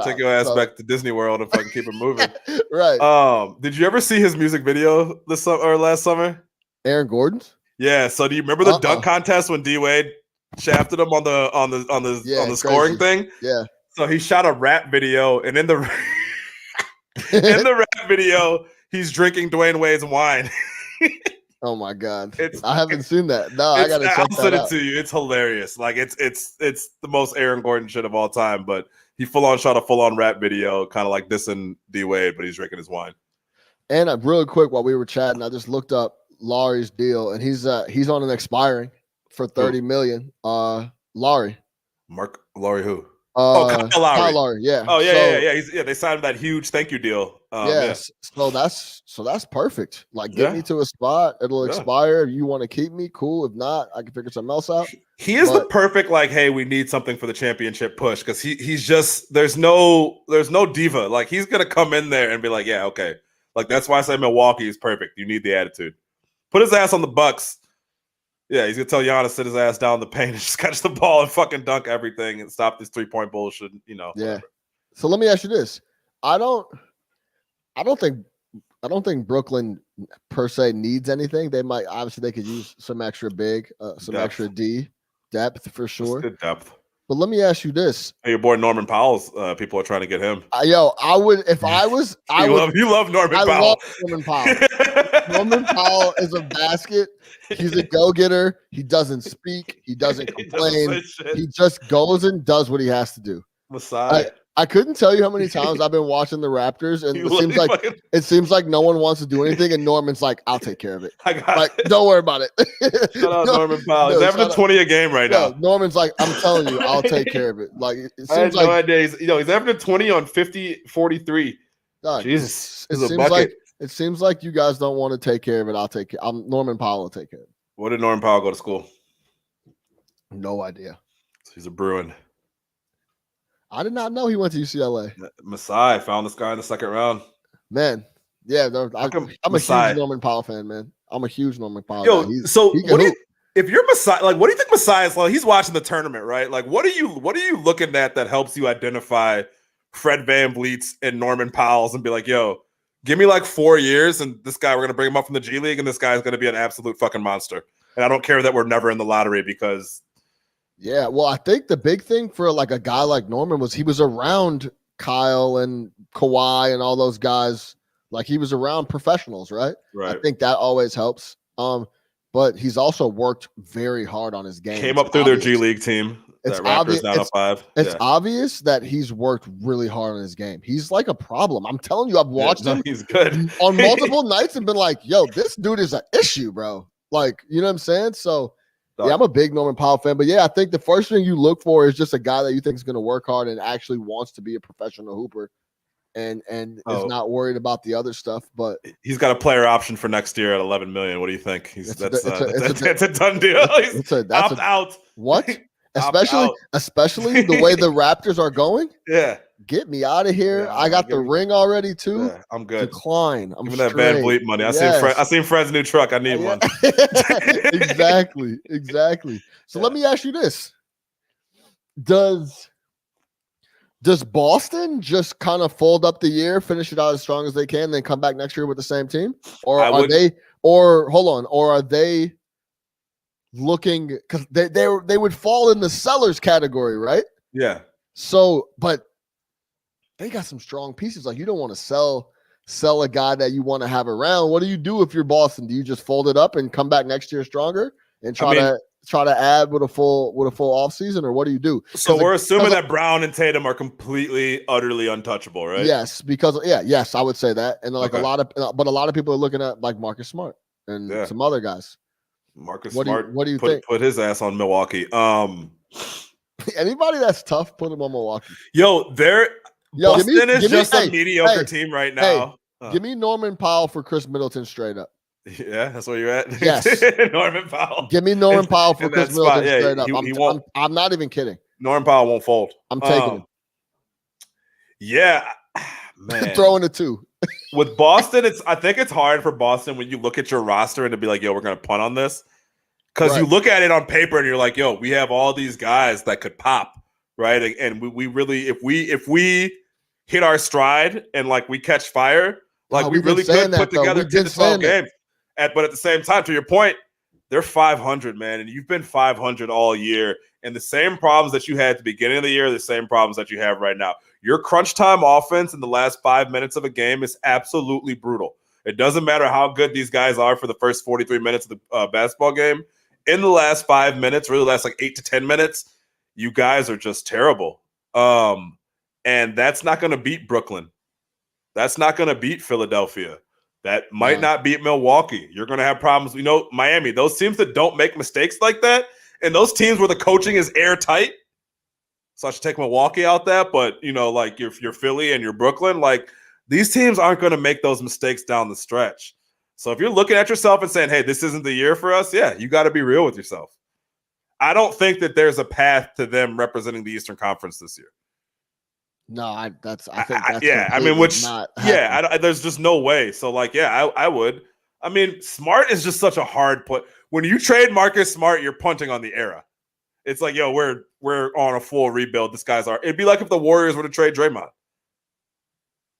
take your ass back to Disney World if I can keep it moving.
Right.
Did you ever see his music video last summer?
Aaron Gordon's?
Yeah. So do you remember the dunk contest when D Wade shafted him on the scoring thing?
Yeah.
So he shot a rap video, and in the rap video, he's drinking Dwayne Wade's wine.
Oh my God! I haven't seen that. No, I gotta check that out. I'll
send it to you. It's hilarious. Like, it's the most Aaron Gordon shit of all time. But he shot a full-on rap video, kind of like dissing D Wade, but he's drinking his wine.
And real quick, while we were chatting, I just looked up Lauri's deal, and he's on an expiring for $30 million. Lauri
who?
Kyle Lowry, yeah.
Oh yeah. They signed that huge thank you deal.
Yes, so that's perfect. Like, get me to a spot, it'll expire. If you want to keep me, cool. If not, I can figure something else out.
He is the perfect, like, hey, we need something for the championship push, because he's just there's no diva. Like, he's gonna come in there and be like, yeah, okay. Like, that's why I say Milwaukee is perfect. You need the attitude. Put his ass on the Bucks. Yeah, he's gonna tell Giannis to sit his ass down the paint and just catch the ball and fucking dunk everything and stop this 3-point bullshit.
Yeah.
Whatever.
So let me ask you this: I don't think Brooklyn per se needs anything. They could use some extra big, extra D depth for sure.
Good depth.
But let me ask you this:
your boy Norman Powell's people are trying to get him.
I would if I was.
You love Norman Powell.
Love Norman Powell. Norman Powell is a basket. He's a go-getter. He doesn't speak. He doesn't complain. He just goes and does what he has to do.
Messiah.
I couldn't tell you how many times I've been watching the Raptors, and it seems like no one wants to do anything, and Norman's like, "I'll take care of it. Don't worry about it."
Shout out Norman Powell. He's averaging 20 a game right now.
Norman's like, "I'm telling you, I'll take care of it." Like, it seems
I had no idea. He's averaging 20 on 43. Jesus,
it seems like you guys don't want to take care of it. I'll take care. Norman Powell will take care of it.
Where did Norman Powell go to school?
No idea.
He's a Bruin.
I did not know he went to UCLA.
Masai found this guy in the second round.
Man, yeah, I'm a huge Norman Powell fan, man. I'm a huge Norman Powell
fan.
If
you're Masai, like, what do you think Masai is like? He's watching the tournament, right? Like, what are you looking at that helps you identify Fred VanVleet's and Norman Powell's and be like, yo, give me like 4 years, and this guy, we're gonna bring him up from the G League, and this guy's gonna be an absolute fucking monster. And I don't care that we're never in the lottery, because
Yeah, well, I think the big thing for like a guy like Norman was he was around Kyle and Kawhi and all those guys. Like he was around professionals, right?
Right.
I think that always helps. But he's also worked very hard on his game.
Came up through their G League team.
It's
that Raptors 905.
It's obvious that he's worked really hard on his game. He's like a problem. I'm telling you, I've watched him
he's good.
on multiple nights and been like, yo, this dude is an issue, bro. Like, you know what I'm saying? So, yeah, I'm a big Norman Powell fan. But, yeah, I think the first thing you look for is just a guy that you think is going to work hard and actually wants to be a professional hooper and is not worried about the other stuff. But
he's got a player option for next year at $11 million. What do you think? That's a done deal. Opt out.
What? Especially the way the Raptors are going.
Yeah.
Get me out of here. Yeah, I got the ring already too.
Yeah, I'm good.
Decline. I'm
giving that Van Vliet money. I seen Fred's new truck. I need one.
Exactly. So let me ask you this. Does Boston just kind of fold up the year, finish it out as strong as they can, then come back next year with the same team? Or are they looking, because they would fall in the sellers category, right?
Yeah.
So, but they got some strong pieces. Like you don't want to sell a guy that you want to have around. What do you do if you're Boston? Do you just fold it up and come back next year stronger and try to add with a full offseason, or what do you do?
So we're assuming that Brown and Tatum are completely, utterly untouchable, right?
Yes, because yes, I would say that. And like a lot of people are looking at like Marcus Smart and some other guys.
Marcus Smart,
what do you think?
Put his ass on Milwaukee.
Anybody that's tough, put him on Milwaukee.
Boston is just a mediocre team right now.
Give me Norman Powell for Chris Middleton straight up.
Yeah, that's where you're at.
Yes,
Norman Powell.
Give me Norman Powell for Chris Middleton straight up. I'm not even kidding.
Norman Powell won't fold.
I'm taking him.
Yeah, man.
Throwing a 2.
With Boston, I think it's hard for Boston when you look at your roster and to be like, yo, we're gonna punt on this. Because you look at it on paper and you're like, yo, we have all these guys that could pop, right? And we really, if we hit our stride and like we catch fire, like we really could put together 10 to 12 games. But at the same time, to your point, they're 500, man, and you've been 500 all year. And the same problems that you had at the beginning of the year are the same problems that you have right now. Your crunch time offense in the last 5 minutes of a game is absolutely brutal. It doesn't matter how good these guys are for the first 43 minutes of the basketball game. In the last 5 minutes, really the last like 8 to 10 minutes, you guys are just terrible. And that's not going to beat Brooklyn. That's not going to beat Philadelphia. That might not beat Milwaukee. You're going to have problems. Miami, those teams that don't make mistakes like that, and those teams where the coaching is airtight. So I should take Milwaukee out that, but like you're Philly and you're Brooklyn, like these teams aren't going to make those mistakes down the stretch. So if you're looking at yourself and saying, hey, this isn't the year for us, you got to be real with yourself. I don't think that there's a path to them representing the Eastern Conference this year.
No, I think that's
there's just no way. So I would. I mean, Smart is just such a hard put. When you trade Marcus Smart, you're punting on the era. It's like, yo, we're on a full rebuild. It'd be like if the Warriors were to trade Draymond.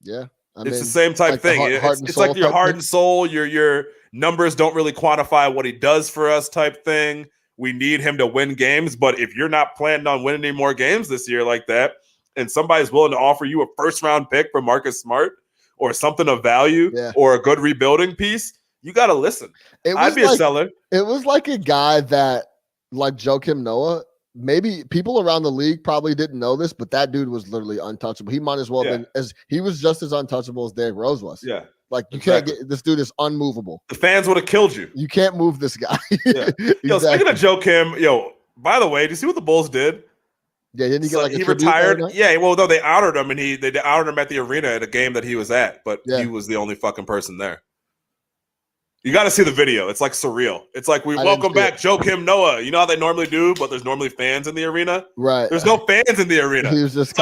Yeah.
It's the same type thing. It's like your heart and soul, your numbers don't really quantify what he does for us type thing. We need him to win games, but if you're not planning on winning any more games this year like that, and somebody's willing to offer you a first-round pick for Marcus Smart or something of value or a good rebuilding piece, you got to listen. I'd be a seller.
It was like a guy that, like Joakim Noah, maybe people around the league probably didn't know this, but that dude was literally untouchable. He might as well have been he was just as untouchable as Derrick Rose was.
Yeah.
Like you can't get this dude is unmovable.
The fans would have killed you.
You can't move this guy.
Exactly. Yo, speaking of Joakim, by the way, do you see what the Bulls did?
Yeah, didn't he get
he retired? Yeah, well, no, they honored him, and they honored him at the arena at a game that he was at, but he was the only fucking person there. You got to see the video. It's like surreal. It's like we welcome back Joakim Noah. You know how they normally do, but there's normally fans in the arena.
Right.
There's no fans in the arena.
He was just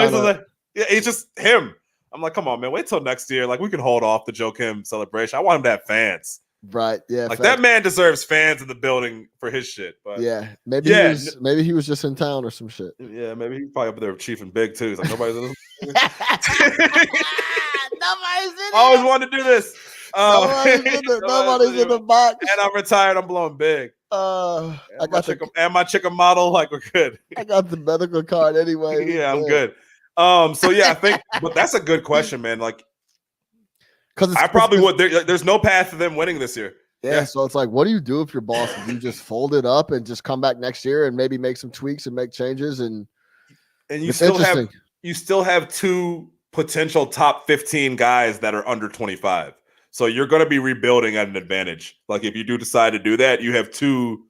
he's just him. I'm like, come on, man. Wait till next year. Like we can hold off the Joakim celebration. I want him to have fans.
Right. Yeah.
Like that man deserves fans in the building for his shit. But
maybe he was just in town or some shit.
Yeah, maybe he's probably up there with Chief and Big too. He's like nobody's in this.
Nobody's in it.
I always wanted to do this.
Nobody's in the box.
And I'm retired. I'm blowing big.
I got
my chicken model. Like, we're good.
I got the medical card anyway.
Yeah, I'm good. So yeah, I think, but that's a good question, man. Like, because I probably would. There's no path to them winning this year.
Yeah, so it's like, what do you do if you're Boston? Do you just fold it up and just come back next year and maybe make some tweaks and make changes? And
you still have two potential top 15 guys that are under 25. So you're going to be rebuilding at an advantage. Like, if you do decide to do that, you have two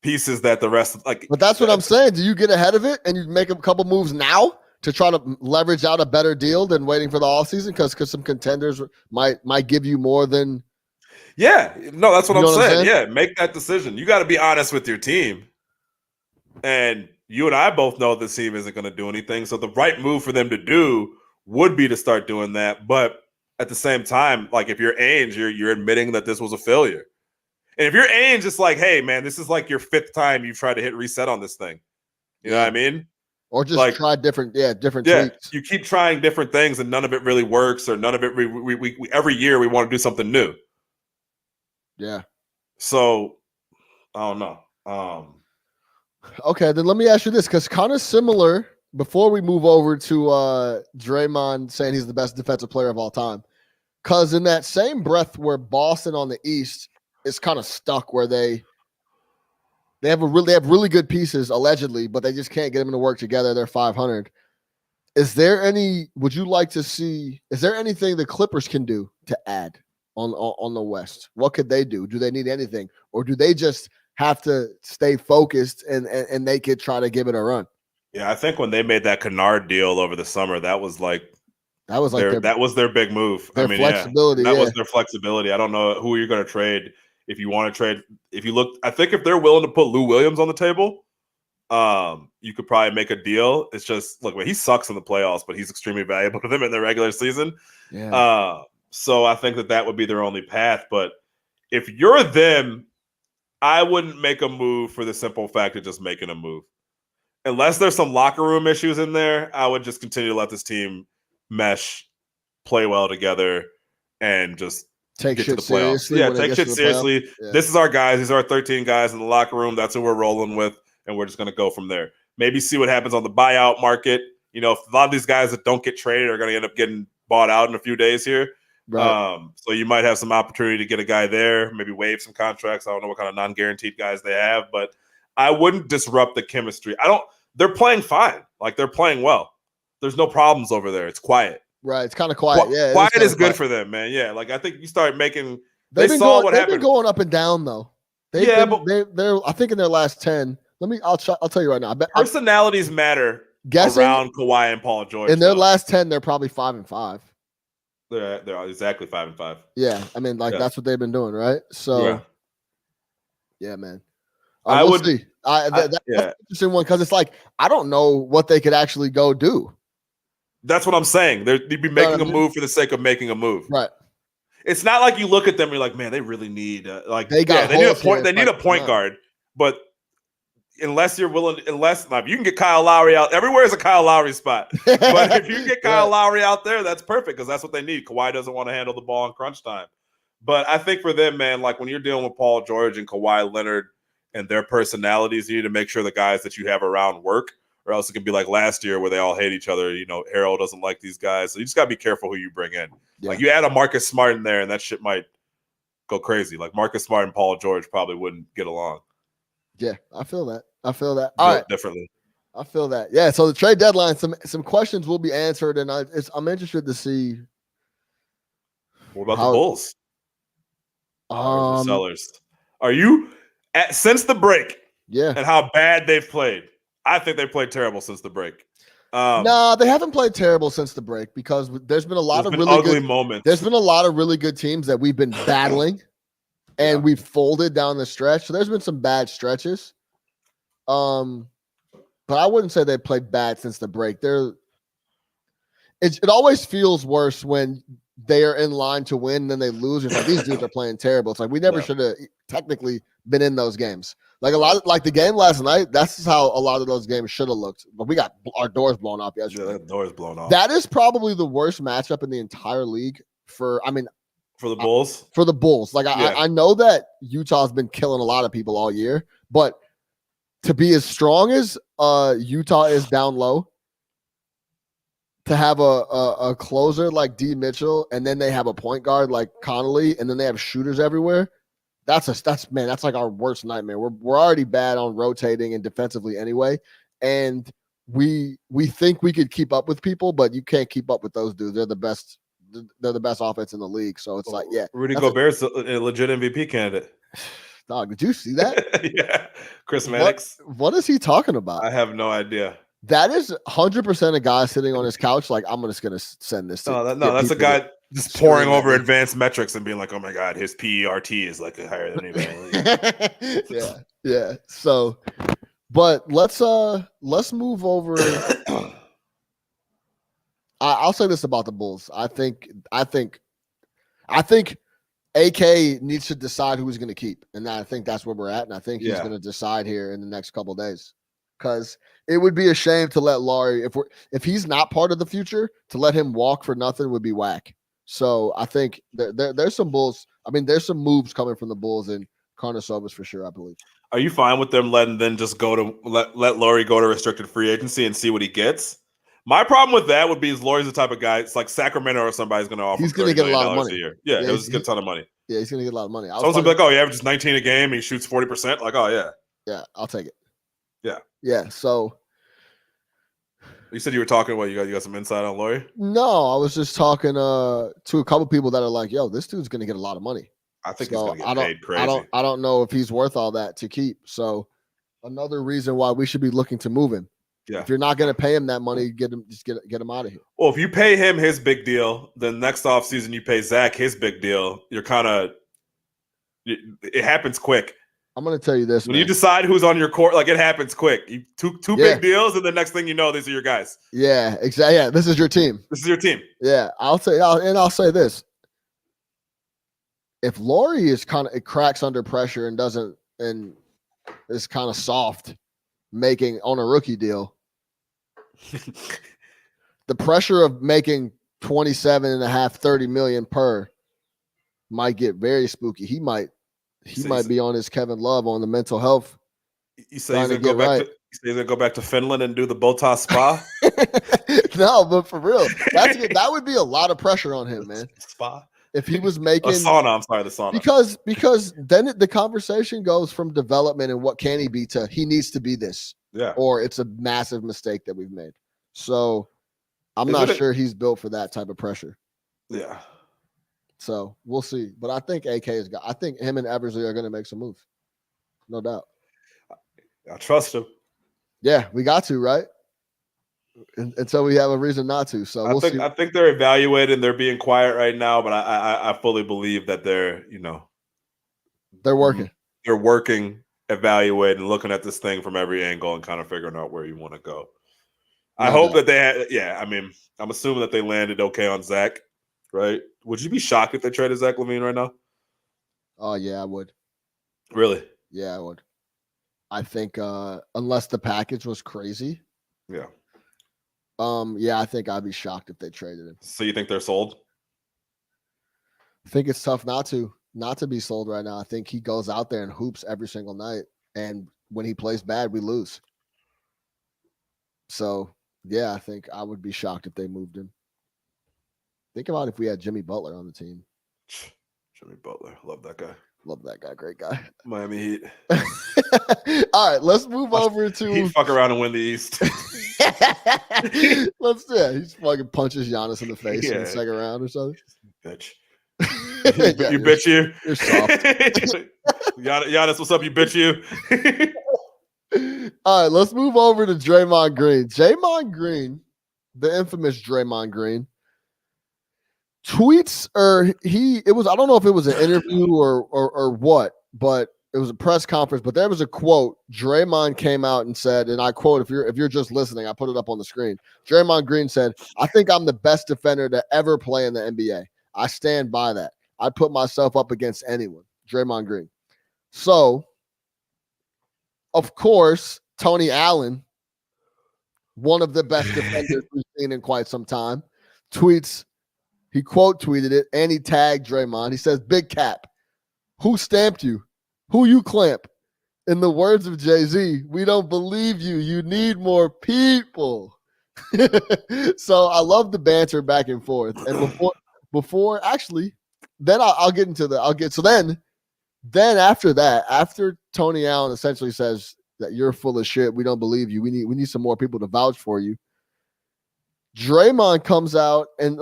pieces that the rest of, like.
But that's what I'm saying. Do you get ahead of it and you make a couple moves now to try to leverage out a better deal than waiting for the offseason? Because some contenders might give you more than.
Yeah, no, that's what I'm saying. Yeah, make that decision. You got to be honest with your team. And you and I both know this team isn't going to do anything. So the right move for them to do would be to start doing that. But at the same time, like, if you're Ainge, you're admitting that this was a failure. And if you're Ainge, it's like, hey, man, this is like your fifth time you try to hit reset on this thing. You know what I mean?
Or just try different tweaks.
You keep trying different things and none of it really works, or none of it. We every year we want to do something new.
Yeah.
So, I don't know.
Okay, then let me ask you this, because kind of similar, before we move over to Draymond saying he's the best defensive player of all time, because in that same breath where Boston on the East is kind of stuck, where they have really good pieces, allegedly, but they just can't get them to work together. They're 500. Is there anything the Clippers can do to add on the West? What could they do? Do they need anything, or do they just have to stay focused and they could try to give it a run?
Yeah, I think when they made that Kennard deal over the summer, that was their big move.
Their flexibility.
That was their flexibility. I don't know who you're going to trade. If you want to trade, I think if they're willing to put Lou Williams on the table, you could probably make a deal. It's just, look, he sucks in the playoffs, but he's extremely valuable to them in the regular season.
Yeah.
So I think that would be their only path. But if you're them, I wouldn't make a move for the simple fact of just making a move. Unless there's some locker room issues in there, I would just continue to let this team mesh, play well together, and just
take
get
shit
to the playoffs.
seriously.
Yeah, take shit seriously. Yeah. This is our guys. These are our 13 guys in the locker room. That's who we're rolling with, and we're just going to go from there. Maybe see what happens on the buyout market. You know, if a lot of these guys that don't get traded are going to end up getting bought out in a few days here.
Right.
So you might have some opportunity to get a guy there, maybe waive some contracts. I don't know what kind of non-guaranteed guys they have, but I wouldn't disrupt the chemistry. They're playing fine. Like, they're playing well. There's no problems over there. It's quiet.
Right. It's kind of quiet.
Quiet is good for them, man. Yeah. Like, I think you start making.
They've been going up and down though. They're I think in their last 10. I'll tell you right now.
Personalities matter around Kawhi and Paul George.
In their last 10, they're probably 5-5.
They're exactly 5-5.
Yeah, I mean, that's what they've been doing, right? So, yeah man.
I would
see. That's an interesting one, because it's like, I don't know what they could actually go do.
That's what I'm saying. They'd be making a move for the sake of making a move.
Right.
It's not like you look at them and you're like, man, they really need they need a point guard, but unless you're willing, if you can get Kyle Lowry out, everywhere is a Kyle Lowry spot. But if you can get Kyle Lowry out there, that's perfect, because that's what they need. Kawhi doesn't want to handle the ball in crunch time. But I think for them, man, like, when you're dealing with Paul George and Kawhi Leonard and their personalities, you need to make sure the guys that you have around work, or else it can be like last year where they all hate each other. You know, Harold doesn't like these guys. So you just got to be careful who you bring in. Yeah. Like, you add a Marcus Smart in there and that shit might go crazy. Like, Marcus Smart and Paul George probably wouldn't get along.
Yeah, I feel that. All right.
Differently.
I feel that. Yeah, so the trade deadline, some questions will be answered, and I'm interested to see.
What about the Bulls? The sellers. Are you since the break?
Yeah.
And how bad they've played. I think they played terrible since the break.
No, they haven't played terrible since the break, because there's been a lot of really
ugly
good
moments.
There's been a lot of really good teams that we've been battling, and we've folded down the stretch. So there's been some bad stretches. But I wouldn't say they played bad since the break. It always feels worse when they are in line to win, and then they lose. It's like, these dudes are playing terrible. It's like, we never should have technically been in those games. Like the game last night, that's how a lot of those games should have looked. But we got our doors blown off yesterday.
Yeah, doors blown off.
That is probably the worst matchup in the entire league.
For the Bulls?
For the Bulls. Like, I know that Utah's been killing a lot of people all year, but to be as strong as Utah is down low, to have a closer like D. Mitchell, and then they have a point guard like Connolly, and then they have shooters everywhere, that's like our worst nightmare. We're already bad on rotating and defensively anyway, and we think we could keep up with people, but you can't keep up with those dudes. They're the best offense in the league. So it's like, yeah.
Rudy Gobert's a legit MVP candidate.
Dog, did you see that?
Yeah. Chris Mannix.
What is he talking about?
I have no idea.
That is 100% a guy sitting on his couch like, I'm just going to send this.
That's a guy just pouring over advanced metrics and being like, oh my God, his PERT is like higher than anybody.
Yeah. So, but let's move over. I'll say this about the Bulls. I think AK needs to decide who he's going to keep, and I think that's where we're at. And I think he's going to decide here in the next couple of days, because it would be a shame to let Laurie, if he's not part of the future, to let him walk for nothing would be whack. So I think there's some Bulls. I mean, there's some moves coming from the Bulls and Karnisovas for sure, I believe.
Are you fine with them letting then just go to let Laurie go to restricted free agency and see what he gets? My problem with that would be is Laurie's the type of guy. It's like Sacramento or somebody's going to offer.
He's going to get a lot of money.
A year. Yeah, he'll just get a ton of money.
Yeah, he's going to get a lot of money.
Someone's going to be like, oh, he averages 19 a game and he shoots 40%. Like, oh, yeah.
Yeah, I'll take it.
Yeah.
Yeah, so.
You said you were talking about you got some insight on Laurie?
No, I was just talking to a couple people that are like, yo, this dude's going to get a lot of money.
I think he's going to get paid crazy.
I don't know if he's worth all that to keep. So another reason why we should be looking to move him.
Yeah.
If you're not going to pay him that money, get him out of here.
Well, if you pay him his big deal, then next offseason you pay Zach his big deal. You're kind of – it happens quick.
I'm going to tell you this,
when you decide who's on your court, like, it happens quick. You two big deals, and the next thing you know, these are your guys.
Yeah, exactly. Yeah, this is your team. Yeah, I'll say this. If Laurie is it cracks under pressure and is kind of soft making on a rookie deal, the pressure of making 27.5, 30 million per might get very spooky. He might be on his Kevin Love on the mental health.
You say he's going to go back to Finland and do the Botas spa?
No, but for real, that would be a lot of pressure on him, man.
Spa?
If he was making
a sauna, I'm sorry, the sauna.
Because then the conversation goes from development and what can he be to he needs to be this.
Yeah.
Or it's a massive mistake that we've made. So I'm not sure he's built for that type of pressure.
Yeah.
So we'll see. But I think I think him and Eversley are going to make some moves. No doubt.
I trust him.
Yeah, we got to, right? Until we have a reason not to. So we'll see.
I think they're evaluating. They're being quiet right now, but I fully believe that they're
working.
They're working, evaluating, looking at this thing from every angle and kind of figuring out where you want to go. I hope that they had. Yeah, I mean, I'm assuming that they landed okay on Zach, right? Would you be shocked if they traded Zach LaVine right now?
Oh yeah, I would.
Really?
Yeah, I would. I think unless the package was crazy.
Yeah.
Yeah, I think I'd be shocked if they traded him.
So you think they're sold?
I think it's tough not to be sold right now. I think he goes out there and hoops every single night, and when he plays bad, we lose. So yeah, I think I would be shocked if they moved him. Think about if we had Jimmy Butler on the team.
Jimmy Butler, love that guy.
Love that guy, great guy.
Miami Heat.
All right, let's move over to.
He'd fuck around and win the East.
He's fucking punches Giannis in the face in the second round or something.
Bitch. You bitch you.
You're soft.
Giannis, what's up, you bitch you?
All right, let's move over to Draymond Green. Draymond Green, the infamous Draymond Green, tweets I don't know if it was an interview or what, but it was a press conference, but there was a quote. Draymond came out and said, and I quote, if you're just listening, I put it up on the screen. Draymond Green said, "I think I'm the best defender to ever play in the NBA. I stand by that. I'd put myself up against anyone." Draymond Green. So, of course, Tony Allen, one of the best defenders we've seen in quite some time, tweets He quote tweeted it and he tagged Draymond. He says, "Big Cap, who stamped you? Who you clamp? In the words of Jay-Z, we don't believe you. You need more people." So I love the banter back and forth. And before actually, then I'll get into so then after that, after Tony Allen essentially says that you're full of shit, we don't believe you. We need some more people to vouch for you. Draymond comes out and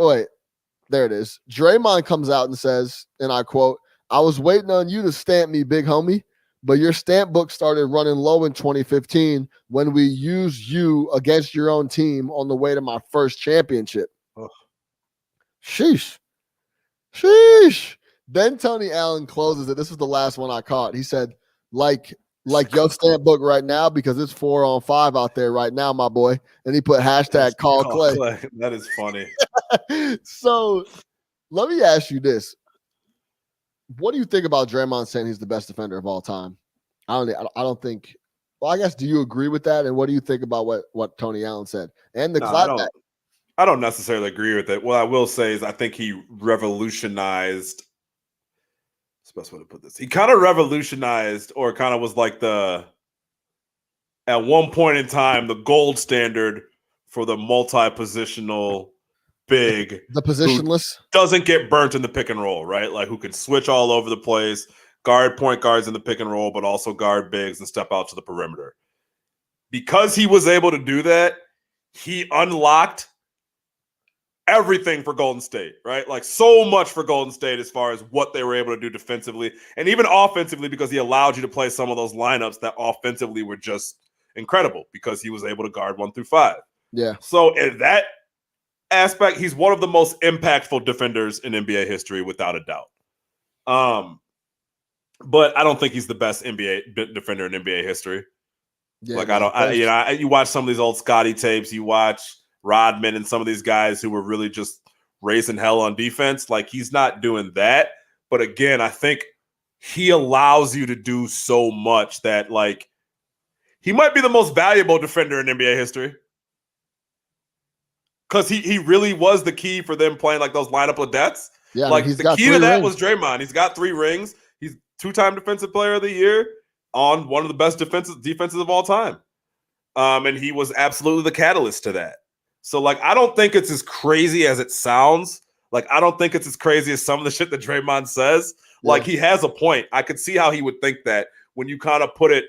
there it is. Draymond comes out and says, and I quote, "I was waiting on you to stamp me, big homie, but your stamp book started running low in 2015 when we used you against your own team on the way to my first championship." Oh. Sheesh. Then Tony Allen closes it. This was the last one I caught. He said, like your stamp book right now, because it's 4-on-5 out there right now, my boy. And he put hashtag call Clay.
That is funny.
So let me ask you this. What do you think about Draymond saying he's the best defender of all time? I don't think. Well, I guess, do you agree with that? And what do you think about what Tony Allen said? And
I don't necessarily agree with it. What I will say is I think he revolutionized. That's the best way to put this. He kind of revolutionized, or kind of was like at one point in time, the gold standard for the multi-positional big,
the positionless,
doesn't get burnt in the pick and roll, right? Like, who can switch all over the place, guard point guards in the pick and roll, but also guard bigs and step out to the perimeter. Because he was able to do that, he unlocked everything for Golden State, right? Like, so much for Golden State as far as what they were able to do defensively and even offensively, because he allowed you to play some of those lineups that offensively were just incredible because he was able to guard 1 through 5.
Yeah.
So in that aspect, he's one of the most impactful defenders in NBA history, without a doubt. But I don't think he's the best NBA defender in NBA history. Yeah, like, you watch some of these old Scotty tapes, you watch Rodman and some of these guys who were really just raising hell on defense. Like, he's not doing that. But again, I think he allows you to do so much that, like, he might be the most valuable defender in NBA history. Because he really was the key for them playing like those lineup of deaths.
Yeah,
like, the key to that was Draymond. He's got 3 rings. He's 2-time defensive player of the year on one of the best defenses of all time. And he was absolutely the catalyst to that. So, like, I don't think it's as crazy as it sounds. Like, I don't think it's as crazy as some of the shit that Draymond says. Yeah. Like, he has a point. I could see how he would think that when you kind of put it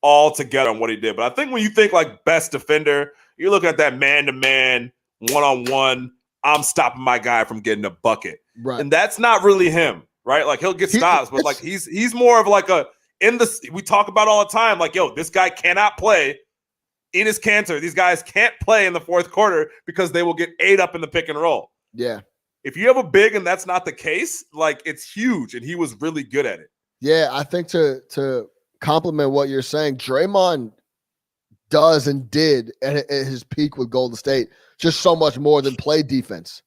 all together on what he did. But I think when you think, like, best defender, you're looking at that man-to-man, one-on-one, I'm stopping my guy from getting a bucket.
Right.
And that's not really him, right? Like, he'll get stops, but, like, he's more of like we talk about all the time, like, yo, this guy cannot play. Enes Kanter, these guys can't play in the fourth quarter because they will get ate up in the pick and roll.
Yeah.
If you have a big and that's not the case, like, it's huge, and he was really good at it.
Yeah, I think to compliment what you're saying, Draymond does and did at his peak with Golden State just so much more than play defense.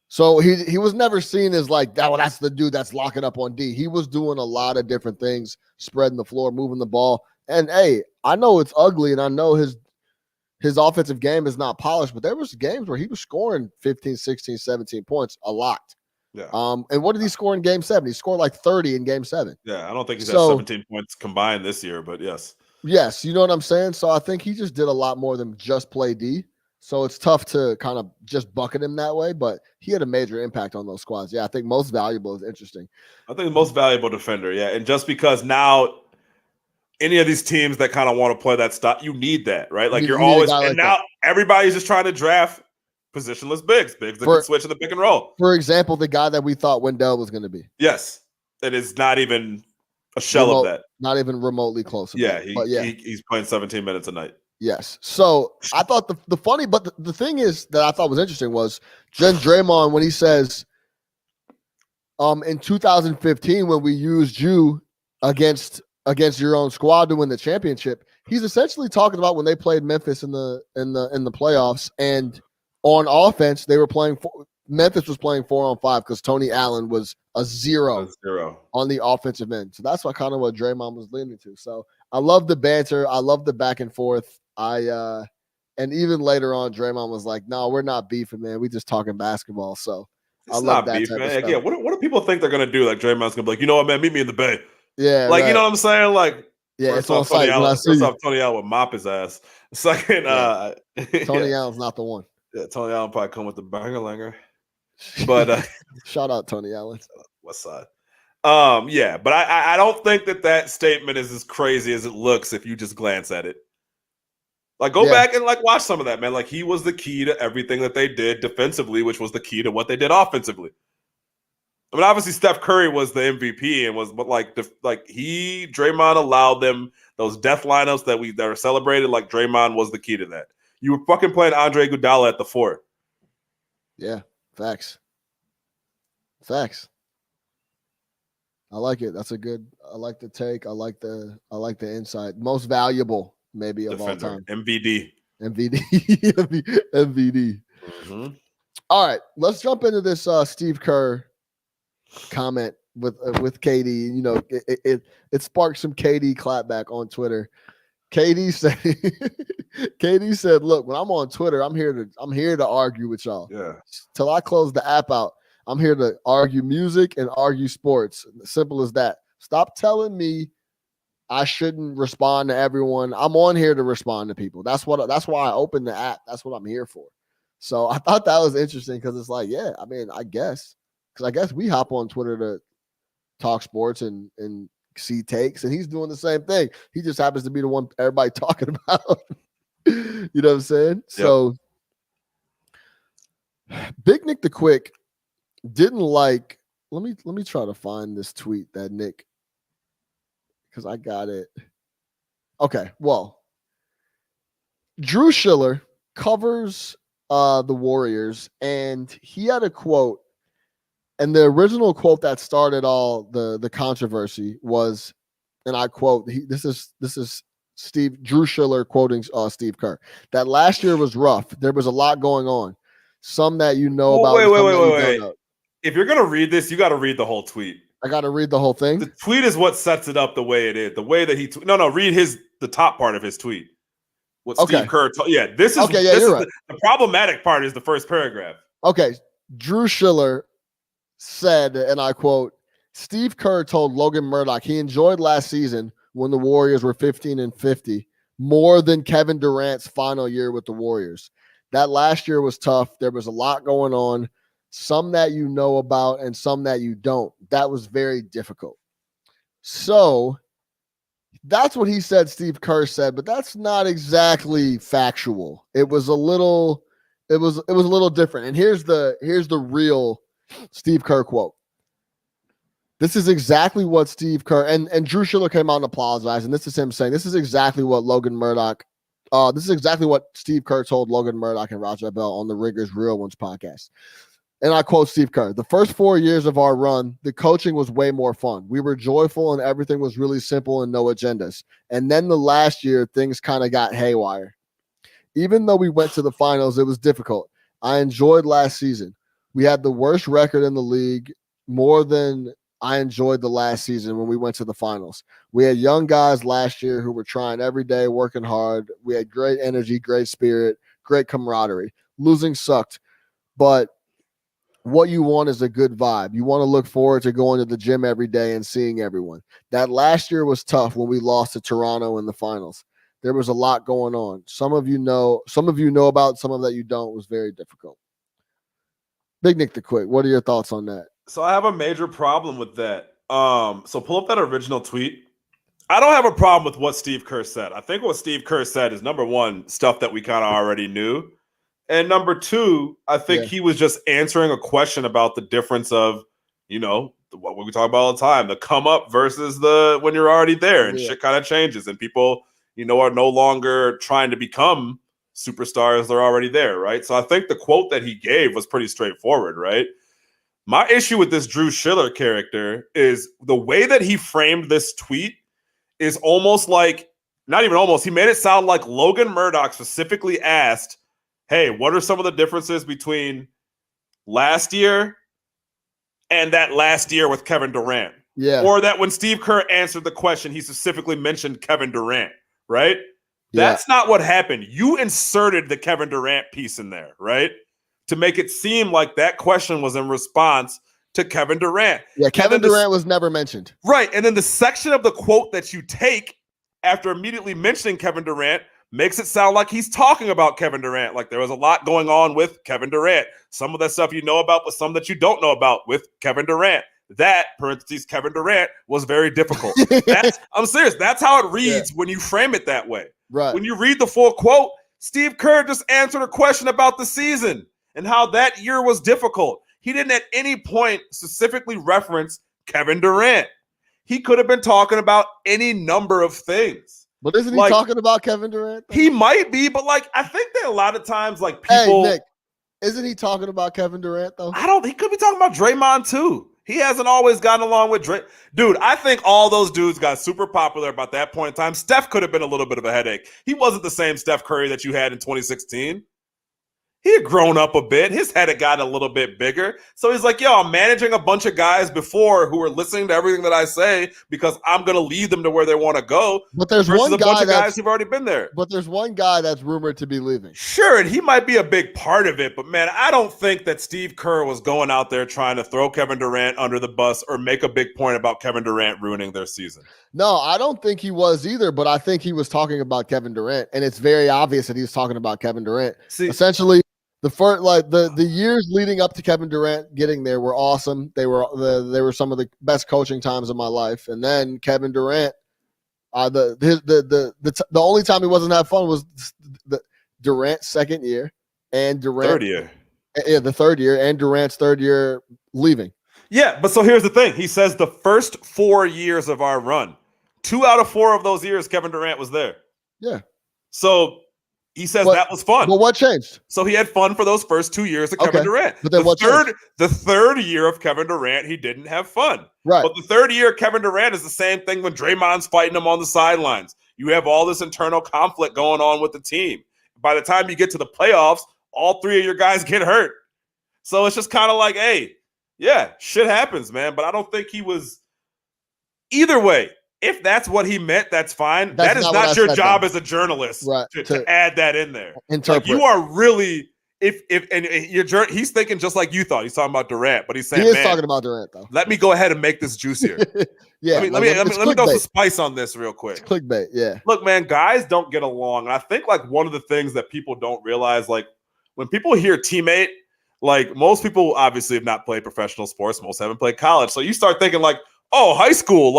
So he was never seen as like, that's the dude that's locking up on D. He was doing a lot of different things, spreading the floor, moving the ball. And, hey, I know it's ugly, and I know his offensive game is not polished, but there was games where he was scoring 15, 16, 17 points a lot.
Yeah.
And what did he score in Game 7? He scored like 30 in Game 7.
Yeah, I don't think he's had 17 points combined this year, but yes.
Yes, you know what I'm saying? So I think he just did a lot more than just play D. So it's tough to kind of just bucket him that way, but he had a major impact on those squads. Yeah, I think most valuable is interesting.
I think the most valuable defender, yeah. And just because now any of these teams that kind of want to play that stuff, you need that, right? Like, you're always – and now everybody's just trying to draft positionless bigs that can switch in the pick and roll.
For example, the guy that we thought Wendell was going to be.
Yes. It is not even a shell of that.
Not even remotely close.
Yeah, he's playing 17 minutes a night.
Yes. So I thought the funny, but the thing is that I thought was interesting was Draymond, when he says, in 2015, when we used you against your own squad to win the championship, he's essentially talking about when they played Memphis in the playoffs, and on offense they were playing Memphis was playing 4-on-5 because Tony Allen was a zero on the offensive end. So that's what Draymond was leaning to. So I love the banter. I love the back and forth. And even later on, Draymond was like, "No, we're not beefing, man. We just talking basketball." So I love that
beef,
type
man.
of stuff.
Yeah, what do people think they're gonna do? Like Draymond's gonna be like, you know what, man, meet me in the Bay.
Yeah,
like you know what I'm saying? Like,
yeah, it's on site. First
off, Tony Allen would mop his ass. Second,
Tony Allen's not the one.
Yeah, Tony Allen probably come with the banger-langer. But
shout out Tony Allen.
West Side. Yeah, but I don't think that statement is as crazy as it looks if you just glance at it. Like, go back and like watch some of that, man. Like, he was the key to everything that they did defensively, which was the key to what they did offensively. I mean, obviously Steph Curry was the MVP and Draymond allowed them those death lineups that were celebrated. Like, Draymond was the key to that. You were fucking playing Andre Iguodala at the 4.
Yeah, facts. I like it. That's a good. I like the take. I like the insight. Most valuable, maybe, of all time.
MVD.
Mm-hmm. All right, let's jump into this Steve Kerr comment with KD. You know, it sparked some KD clapback on Twitter. KD said, "Look, when I'm on Twitter, I'm here to argue with y'all.
Yeah.
Till I close the app out, I'm here to argue music and argue sports. Simple as that. Stop telling me I shouldn't respond to everyone. I'm on here to respond to people. That's why I opened the app. That's what I'm here for." So I thought that was interesting because it's like, yeah, I mean, I guess we hop on Twitter to talk sports and see takes, and he's doing the same thing. He just happens to be the one everybody talking about. You know what I'm saying? Yep. So Big Nick the Quick didn't like. Let me try to find this tweet that Nick, because I got it. Okay, well, Drew Schiller covers the Warriors, and he had a quote. And the original quote that started all the controversy was, and I quote, this is Drew Schiller quoting Steve Kerr, that last year was rough. There was a lot going on. Some that you know about.
Wait. If you're going to read this, you got to read the whole tweet.
I got to read the whole thing?
The tweet is what sets it up the way it is. The way that he read the top part of his tweet. What Steve Kerr this is okay, right. The problematic part is the first paragraph.
Okay. Drew Schiller said, and I quote, Steve Kerr told Logan Murdoch he enjoyed last season when the Warriors were 15-50 more than Kevin Durant's final year with the Warriors. That last year was tough. There was a lot going on, some that you know about and some that you don't. That was very difficult. So that's what he said, Steve Kerr said, but that's not exactly factual. It was a little different. And here's the real Steve Kerr quote. This is exactly what Steve Kerr and Drew Schiller came out and apologized. And this is him saying, this is exactly what this is exactly what Steve Kerr told Logan Murdoch and Roger Bell on the Riggers Real Ones podcast. And I quote Steve Kerr, the first 4 years of our run, the coaching was way more fun. We were joyful and everything was really simple and no agendas. And then the last year, things kind of got haywire. Even though we went to the finals, it was difficult. I enjoyed last season. We had the worst record in the league, more than I enjoyed the last season when we went to the finals. We had young guys last year who were trying every day, working hard. We had great energy, great spirit, great camaraderie. Losing sucked, but what you want is a good vibe. You want to look forward to going to the gym every day and seeing everyone. That last year was tough when we lost to Toronto in the finals. There was a lot going on. Some of you know about, some of that you don't. It was very difficult. Big Nick the Quick, what are your thoughts on that?
So I have a major problem with that. So pull up that original tweet. I don't have a problem with what Steve Kerr said. I think what Steve Kerr said is, number one, stuff that we kind of already knew. And number two, I think he was just answering a question about the difference of, what we talk about all the time, the come up versus the when you're already there, and shit kind of changes. And people, are no longer trying to become superstars. They're already there, right? So I think the quote that he gave was pretty straightforward, right? My issue with this Drew Schiller character is the way that he framed this tweet is almost like, not even almost, he made it sound like Logan Murdoch specifically asked, hey, what are some of the differences between last year and that last year with Kevin Durant?
Yeah.
Or that when Steve Kerr answered the question, he specifically mentioned Kevin Durant, right? Yeah. That's not what happened. You inserted the Kevin Durant piece in there, right? to make it seem like that question was in response to Kevin Durant.
Yeah, Kevin Durant was never mentioned.
Right. And then the section of the quote that you take after immediately mentioning Kevin Durant makes it sound like he's talking about Kevin Durant. Like there was a lot going on with Kevin Durant. Some of that stuff you know about, but some that you don't know about with Kevin Durant. That, parentheses, Kevin Durant, was very difficult. I'm serious. That's how it reads when you frame it that way.
Right.
When you read the full quote, Steve Kerr just answered a question about the season and how that year was difficult. He didn't at any point specifically reference Kevin Durant. He could have been talking about any number of things.
But isn't he talking about Kevin Durant?
He might be, but I think that a lot of times people.
Hey, Nick, isn't he talking about Kevin Durant though?
He could be talking about Draymond too. He hasn't always gotten along with Dray. Dude, I think all those dudes got super popular about that point in time. Steph could have been a little bit of a headache. He wasn't the same Steph Curry that you had in 2016. He had grown up a bit. His head had gotten a little bit bigger. So he's like, yo, I'm managing a bunch of guys before who are listening to everything that I say because I'm going to lead them to where they want to go.
But there's one
bunch of guys who've already been there.
But there's one guy that's rumored to be leaving.
Sure, and he might be a big part of it. But, man, I don't think that Steve Kerr was going out there trying to throw Kevin Durant under the bus or make a big point about Kevin Durant ruining their season.
No, I don't think he was either, but I think he was talking about Kevin Durant, and it's very obvious that he was talking about Kevin Durant.
See,
essentially, the first, the years leading up to Kevin Durant getting there were awesome. They were some of the best coaching times of my life. And then Kevin Durant, the only time he wasn't having fun was the Durant's second year and Durant
third year.
Yeah, the third year and Durant's third year leaving.
Yeah, but so here's the thing. He says the first 4 years of our run, 2 out of 4 of those years, Kevin Durant was there.
Yeah.
So he says that was fun.
But what changed?
So he had fun for those first 2 years of Kevin Durant.
But then
the third year of Kevin Durant, he didn't have fun.
Right.
But the third year of Kevin Durant is the same thing when Draymond's fighting him on the sidelines. You have all this internal conflict going on with the team. By the time you get to the playoffs, all 3 of your guys get hurt. So it's just kind of like, hey, yeah, shit happens, man. But I don't think he was either way. If that's what he meant, that's fine. That is not your job as a journalist to add that in there.
Interpret.
You are really he's thinking just like you thought. He's talking about Durant, but he's saying
he is talking about Durant though.
Let me go ahead and make this juicier.
Yeah,
let me throw some spice on this real quick.
It's clickbait. Yeah.
Look, man, guys don't get along, and I think one of the things that people don't realize, when people hear teammate, most people obviously have not played professional sports. Most haven't played college, so you start thinking oh, high school,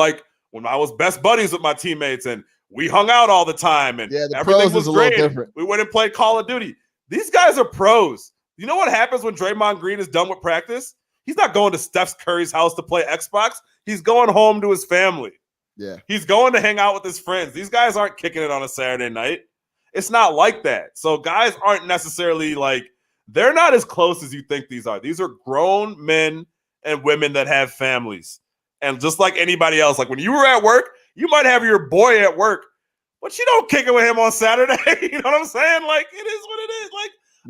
when I was best buddies with my teammates and we hung out all the time and everything was great. We went and played Call of Duty. These guys are pros. You know what happens when Draymond Green is done with practice? He's not going to Steph Curry's house to play Xbox. He's going home to his family.
Yeah.
He's going to hang out with his friends. These guys aren't kicking it on a Saturday night. It's not like that. So guys aren't necessarily they're not as close as you think these are. These are grown men and women that have families. And just like anybody else, when you were at work, you might have your boy at work, but you don't kick it with him on Saturday. You know what I'm saying? It is what it is.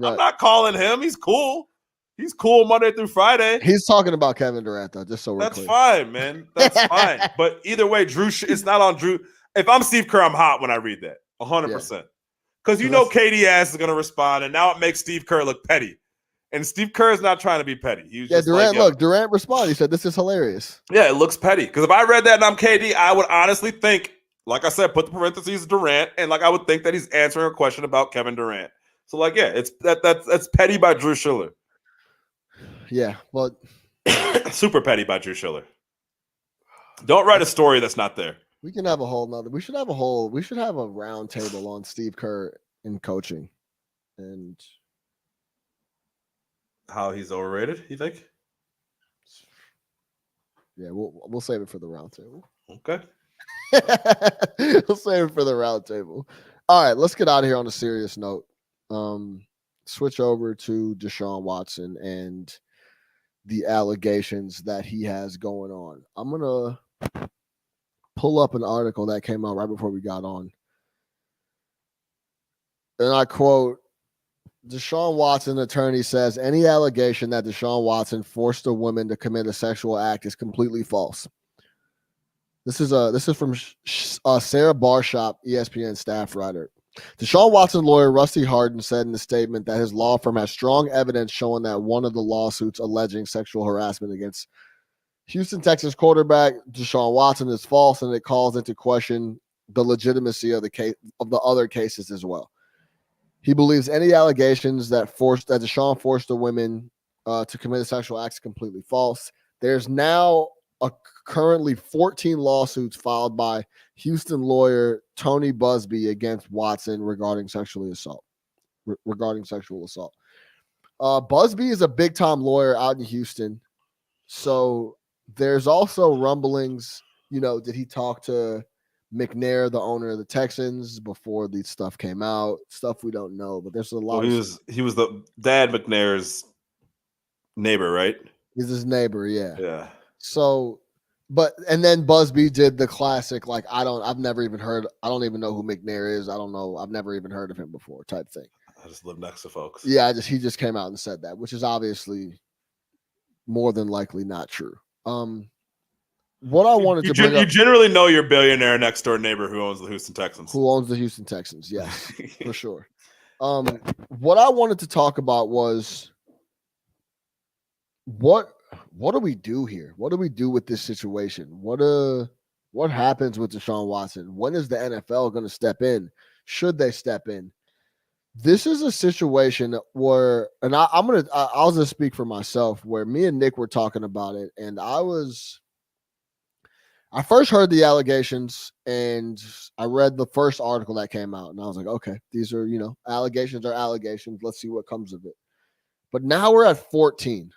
I'm not calling him. He's cool. He's cool Monday through Friday.
He's talking about Kevin Durant, though, just so we're
That's
clear.
fine, man. That's fine. But either way, Drew, it's not on Drew. If I'm Steve Kerr, I'm hot when I read that. 100%. Because KD ass is going to respond, and now it makes Steve Kerr look petty. And Steve Kerr is not trying to be petty. He was
Durant responded. He said, "This is hilarious."
Yeah, it looks petty. Because if I read that and I'm KD, I would honestly think, like I said, put the parentheses Durant, and I would think that he's answering a question about Kevin Durant. So it's that's petty by Drew Schiller.
Yeah, well,
super petty by Drew Schiller. Don't write a story that's not there.
We can have a whole nother. We should have a round table on Steve Kerr in coaching, and
how he's overrated, you think?
Yeah, we'll save it for the round table.
Okay.
We'll save it for the round table. All right, let's get out of here on a serious note. Switch over to Deshaun Watson and the allegations that he has going on. I'm going to pull up an article that came out right before we got on. And I quote, Deshaun Watson attorney says any allegation that Deshaun Watson forced a woman to commit a sexual act is completely false. This is from Sarah Barshop, ESPN staff writer. Deshaun Watson lawyer Rusty Hardin said in a statement that his law firm has strong evidence showing that one of the lawsuits alleging sexual harassment against Houston Texans quarterback Deshaun Watson is false, and it calls into question the legitimacy of the case of the other cases as well. He believes any allegations that Deshaun forced the women to commit sexual acts completely false. There's now currently 14 lawsuits filed by Houston lawyer Tony Busby against Watson regarding sexual assault. Busby is a big time lawyer out in Houston, so there's also rumblings. Did he talk to McNair, the owner of the Texans, before the stuff came out? Stuff we don't know, but there's a lot.
Well, he was the dad McNair's neighbor, right?
He's his neighbor, yeah.
Yeah.
So, and then Busby did the classic, like I don't even know who McNair is. I don't know. I've never even heard of him before type thing.
I just live next to folks.
Yeah, he just came out and said that, which is obviously more than likely not true. What I wanted to bring up,
you generally know your billionaire next door neighbor who owns the Houston Texans.
Yes, for sure. What I wanted to talk about was what do we do here? What do we do with this situation? What happens with Deshaun Watson? When is the NFL going to step in? Should they step in? This is a situation where, and I'll just speak for myself, where me and Nick were talking about it, and I first heard the allegations and I read the first article that came out, and I was like, okay, these are, allegations are allegations. Let's see what comes of it. But now we're at 14,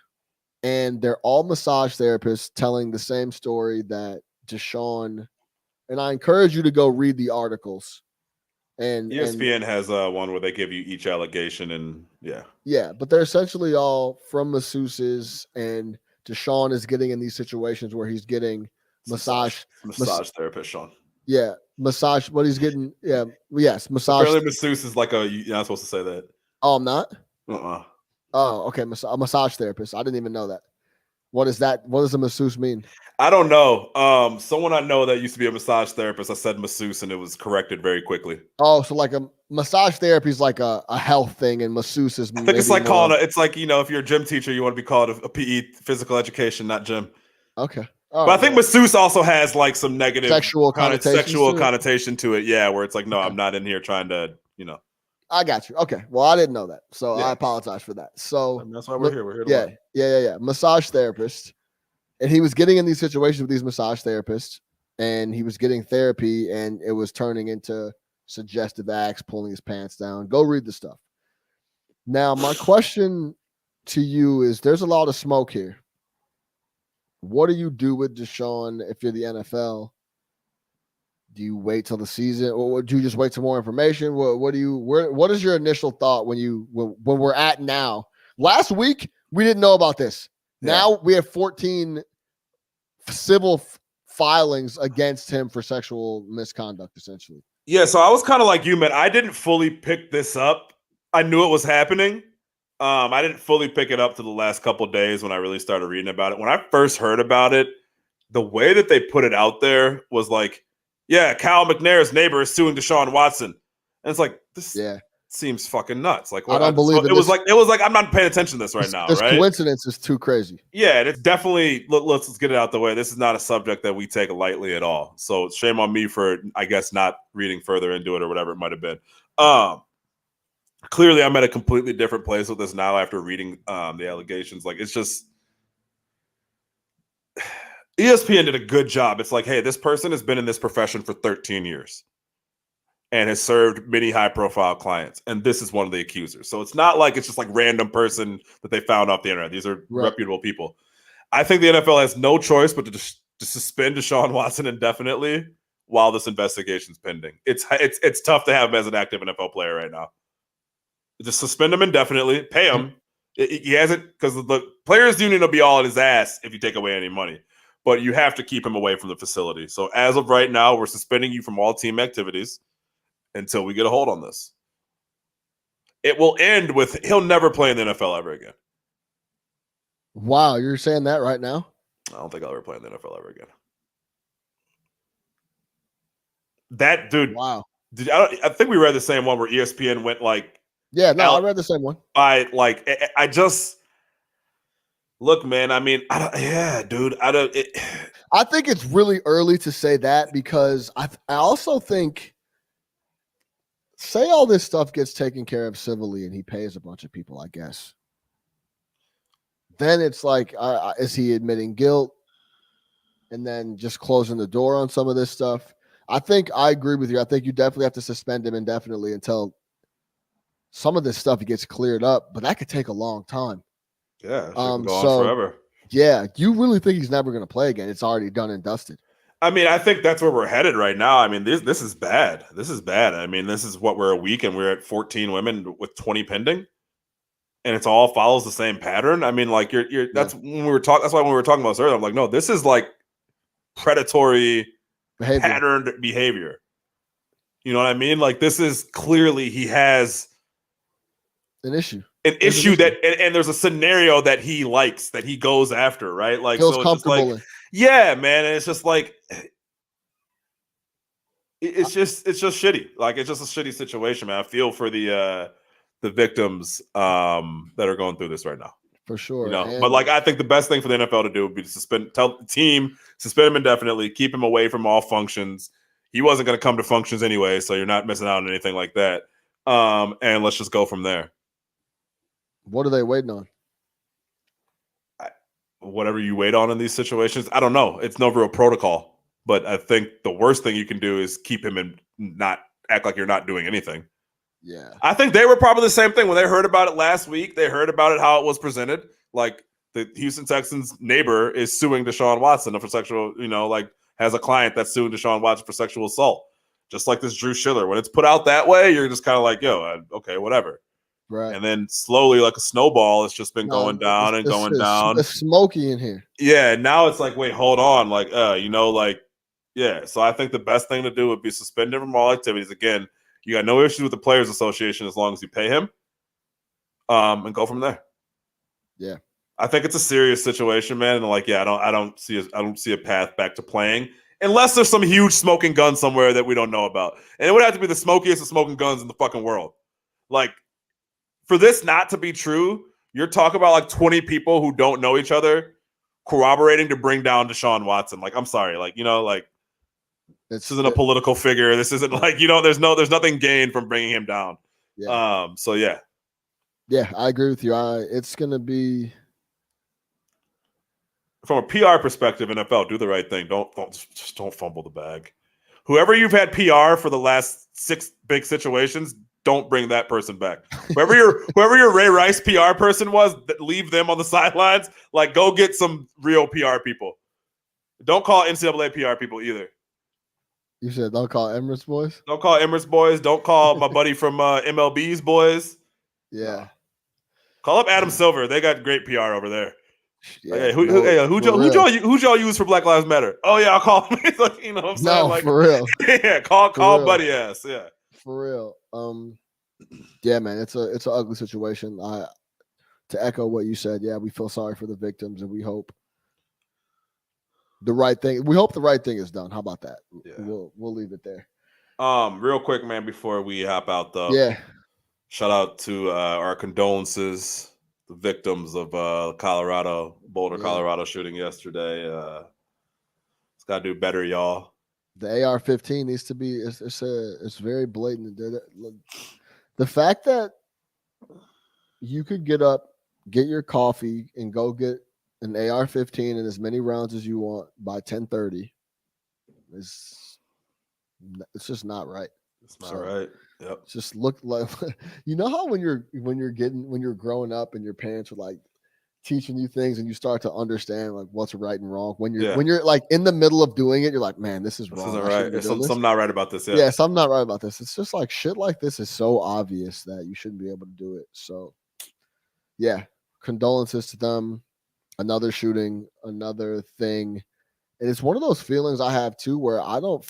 and they're all massage therapists telling the same story that Deshaun, and I encourage you to go read the articles. And
ESPN has one where they give you each allegation, and
yeah, but they're essentially all from masseuses, and Deshaun is getting in these situations where he's getting massage
therapist, Sean.
Yeah, massage. What he's getting, yes, massage.
Apparently, masseuse is like you're not supposed to say that.
Oh, I'm not.
Oh,
okay, a massage therapist. I didn't even know that. What is that? What does a masseuse mean?
I don't know. Someone I know that used to be a massage therapist, I said masseuse, and it was corrected very quickly.
Oh, so like a massage therapy is like a health thing, and masseuse is.
I think it's like it's like if you're a gym teacher, you want to be called a PE, physical education, not gym.
Okay.
But I think masseuse also has like some negative
sexual
connotation to it. Yeah, where it's like, no, okay. I'm not in here trying to,
I got you. Okay. Well, I didn't know that. So I apologize for that. So
and that's why we're here. We're here to
Yeah. Massage therapist. And he was getting in these situations with these massage therapists, and he was getting therapy, and it was turning into suggestive acts, pulling his pants down. Go read the stuff. Now, my question to you is, there's a lot of smoke here. What do you do with Deshaun if you're the NFL? Do you wait till the season, or do you just wait for more information? What is your initial thought when we're at now? Last week, we didn't know about this. Yeah. Now we have 14 civil filings against him for sexual misconduct, essentially.
Yeah, so I was kind of like you, man. I didn't fully pick this up. I knew it was happening. I didn't fully pick it up to the last couple of days when I really started reading about it. When I first heard about it, the way that they put it out there was like, yeah, Cal McNair's neighbor is suing Deshaun Watson. And it's like, this seems fucking nuts. Like,
I don't believe
it. It was like I'm not paying attention to this right now,
this
right?
Coincidence is too crazy.
Yeah, and it's definitely, let's get it out the way. This is not a subject that we take lightly at all. So shame on me for, I guess, not reading further into it or whatever it might have been. Clearly, I'm at a completely different place with this now after reading the allegations. Like, it's just ESPN did a good job. It's like, hey, this person has been in this profession for 13 years and has served many high-profile clients, and this is one of the accusers. So it's not like it's just like random person that they found off the internet. These are reputable people. I think the NFL has no choice but to suspend Deshaun Watson indefinitely while this investigation's pending. It's tough to have him as an active NFL player right now. Just suspend him indefinitely, pay him. He hasn't, because the players' union will be all in his ass if you take away any money. But you have to keep him away from the facility. So as of right now, we're suspending you from all team activities until we get a hold on this. It will end with he'll never play in the NFL ever again.
Wow, you're saying that right now?
I don't think I'll ever play in the NFL ever again. That dude.
Wow.
I think we read the same one where ESPN went like.
Yeah, no, I read the same one.
I just look, man. I mean, dude.
I think it's really early to say that because I also think, say all this stuff gets taken care of civilly and he pays a bunch of people, I guess. Then it's like, is he admitting guilt and then just closing the door on some of this stuff? I think I agree with you. I think you definitely have to suspend him indefinitely until some of this stuff gets cleared up, but that could take a long time.
Yeah, it can go on forever.
Yeah, you really think he's never going to play again? It's already done and dusted.
I mean, I think that's where we're headed right now. I mean, this is bad. This is bad. I mean, this is what we're a week and we're at 14 women with 20 pending, and it's all follows the same pattern. I mean, like that's when we were talking. That's why when we were talking about this earlier, I'm like, no, this is like predatory patterned behavior. You know what I mean? Like this is clearly he has
an issue.
An issue that and there's a scenario that he likes, that he goes after, right? Like
feels
so
comfortable.
It's like, yeah, man. And it's just like it's just shitty. Like it's just a shitty situation, man. I feel for the victims that are going through this right now.
For sure.
You know, but like I think the best thing for the NFL to do would be to tell the team, suspend him indefinitely, keep him away from all functions. He wasn't going to come to functions anyway, so you're not missing out on anything like that. And let's just go from there.
What are they waiting on?
Whatever you wait on in these situations, I don't know. It's no real protocol, but I think the worst thing you can do is keep him and not act like you're not doing anything.
Yeah.
I think they were probably the same thing when they heard about it last week. They heard about it, how it was presented. Like the Houston Texans neighbor is suing Deshaun Watson for sexual, has a client that's suing Deshaun Watson for sexual assault. Just like this Drew Schiller. When it's put out that way, you're just kind of like, okay, whatever.
Right.
And then slowly, like a snowball, it's just been going down and going down.
It's smoky in here.
Yeah. Now it's like, wait, hold on. Yeah. So I think the best thing to do would be suspend him from all activities. Again, you got no issues with the Players Association as long as you pay him, and go from there.
Yeah.
I think it's a serious situation, man. And I don't see a path back to playing unless there's some huge smoking gun somewhere that we don't know about. And it would have to be the smokiest of smoking guns in the fucking world. Like, for this not to be true, you're talking about like 20 people who don't know each other corroborating to bring down Deshaun Watson. Like, I'm sorry. This isn't a political figure. This isn't there's nothing gained from bringing him down.
Yeah.
So yeah.
Yeah, I agree with you. It's going to be.
From a PR perspective, NFL, do the right thing. Don't fumble the bag. Whoever you've had PR for the last 6 big situations, don't bring that person back. Whoever your Ray Rice PR person was, leave them on the sidelines. Like, go get some real PR people. Don't call NCAA PR people either.
You said don't call Emirates boys?
Don't call Emirates boys. Don't call my buddy from MLB's boys.
Yeah.
Call up Adam Silver. They got great PR over there.
Yeah,
who y'all use for Black Lives Matter? Oh yeah, I'll call him. Like, you know what I'm saying?
No, for real.
Yeah, call buddy ass. Yeah.
For real. Yeah, man, it's an ugly situation. To echo what you said, yeah, we feel sorry for the victims and we hope the right thing is done. How about that? Yeah. We'll leave it there.
Real quick, man, before we hop out though.
Yeah.
Shout out to our condolences, the victims of Boulder, Colorado shooting yesterday. It's got to do better, y'all.
The AR-15 needs to be. It's very blatant. The fact that you could get up, get your coffee, and go get an AR-15 and as many rounds as you want by 10:30 it's just not right.
It's not right. Yep.
Just look like, you know how when you're growing up and your parents are like teaching you things and you start to understand like what's right and wrong. When you're like in the middle of doing it, you're like, man, this is wrong.
This isn't right. There's something not right about this.
Yeah, something not right about this. It's just like shit like this is so obvious that you shouldn't be able to do it. So yeah, condolences to them. Another shooting, another thing. And it's one of those feelings I have too, where I don't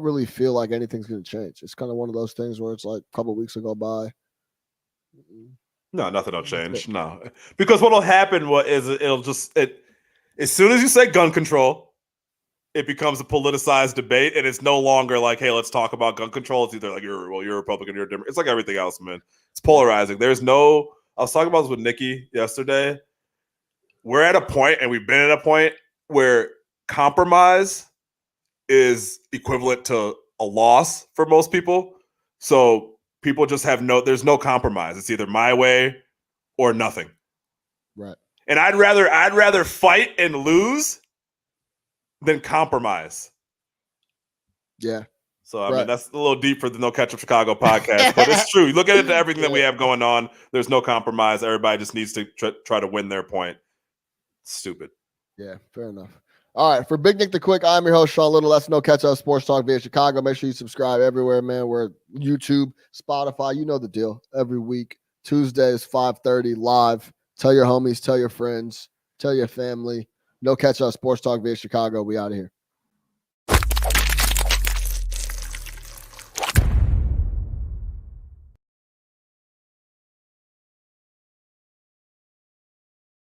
really feel like anything's going to change. It's kind of one of those things where it's like a couple of weeks will go by.
No, nothing will change. No, because what'll happen as soon as you say gun control, it becomes a politicized debate, and it's no longer like, hey, let's talk about gun control. It's either like you're a Republican, you're a Democrat. It's like everything else, man. It's polarizing. I was talking about this with Nikki yesterday. We're at a point, and we've been at a point where compromise is equivalent to a loss for most people. So people just there's no compromise. It's either my way or nothing.
Right.
And I'd rather fight and lose than compromise.
Yeah.
So, I mean, that's a little deep for the No Catch Up Chicago podcast, but it's true. You look at it to everything that we have going on. There's no compromise. Everybody just needs to try to win their point. Stupid.
Yeah, fair enough. All right. For Big Nick the Quick, I'm your host, Sean Little. That's No Catch Up Sports Talk via Chicago. Make sure you subscribe everywhere, man. We're YouTube, Spotify. You know the deal. Every week, Tuesdays, 5:30 live. Tell your homies, tell your friends, tell your family. No Catch Up Sports Talk via Chicago. We out of here.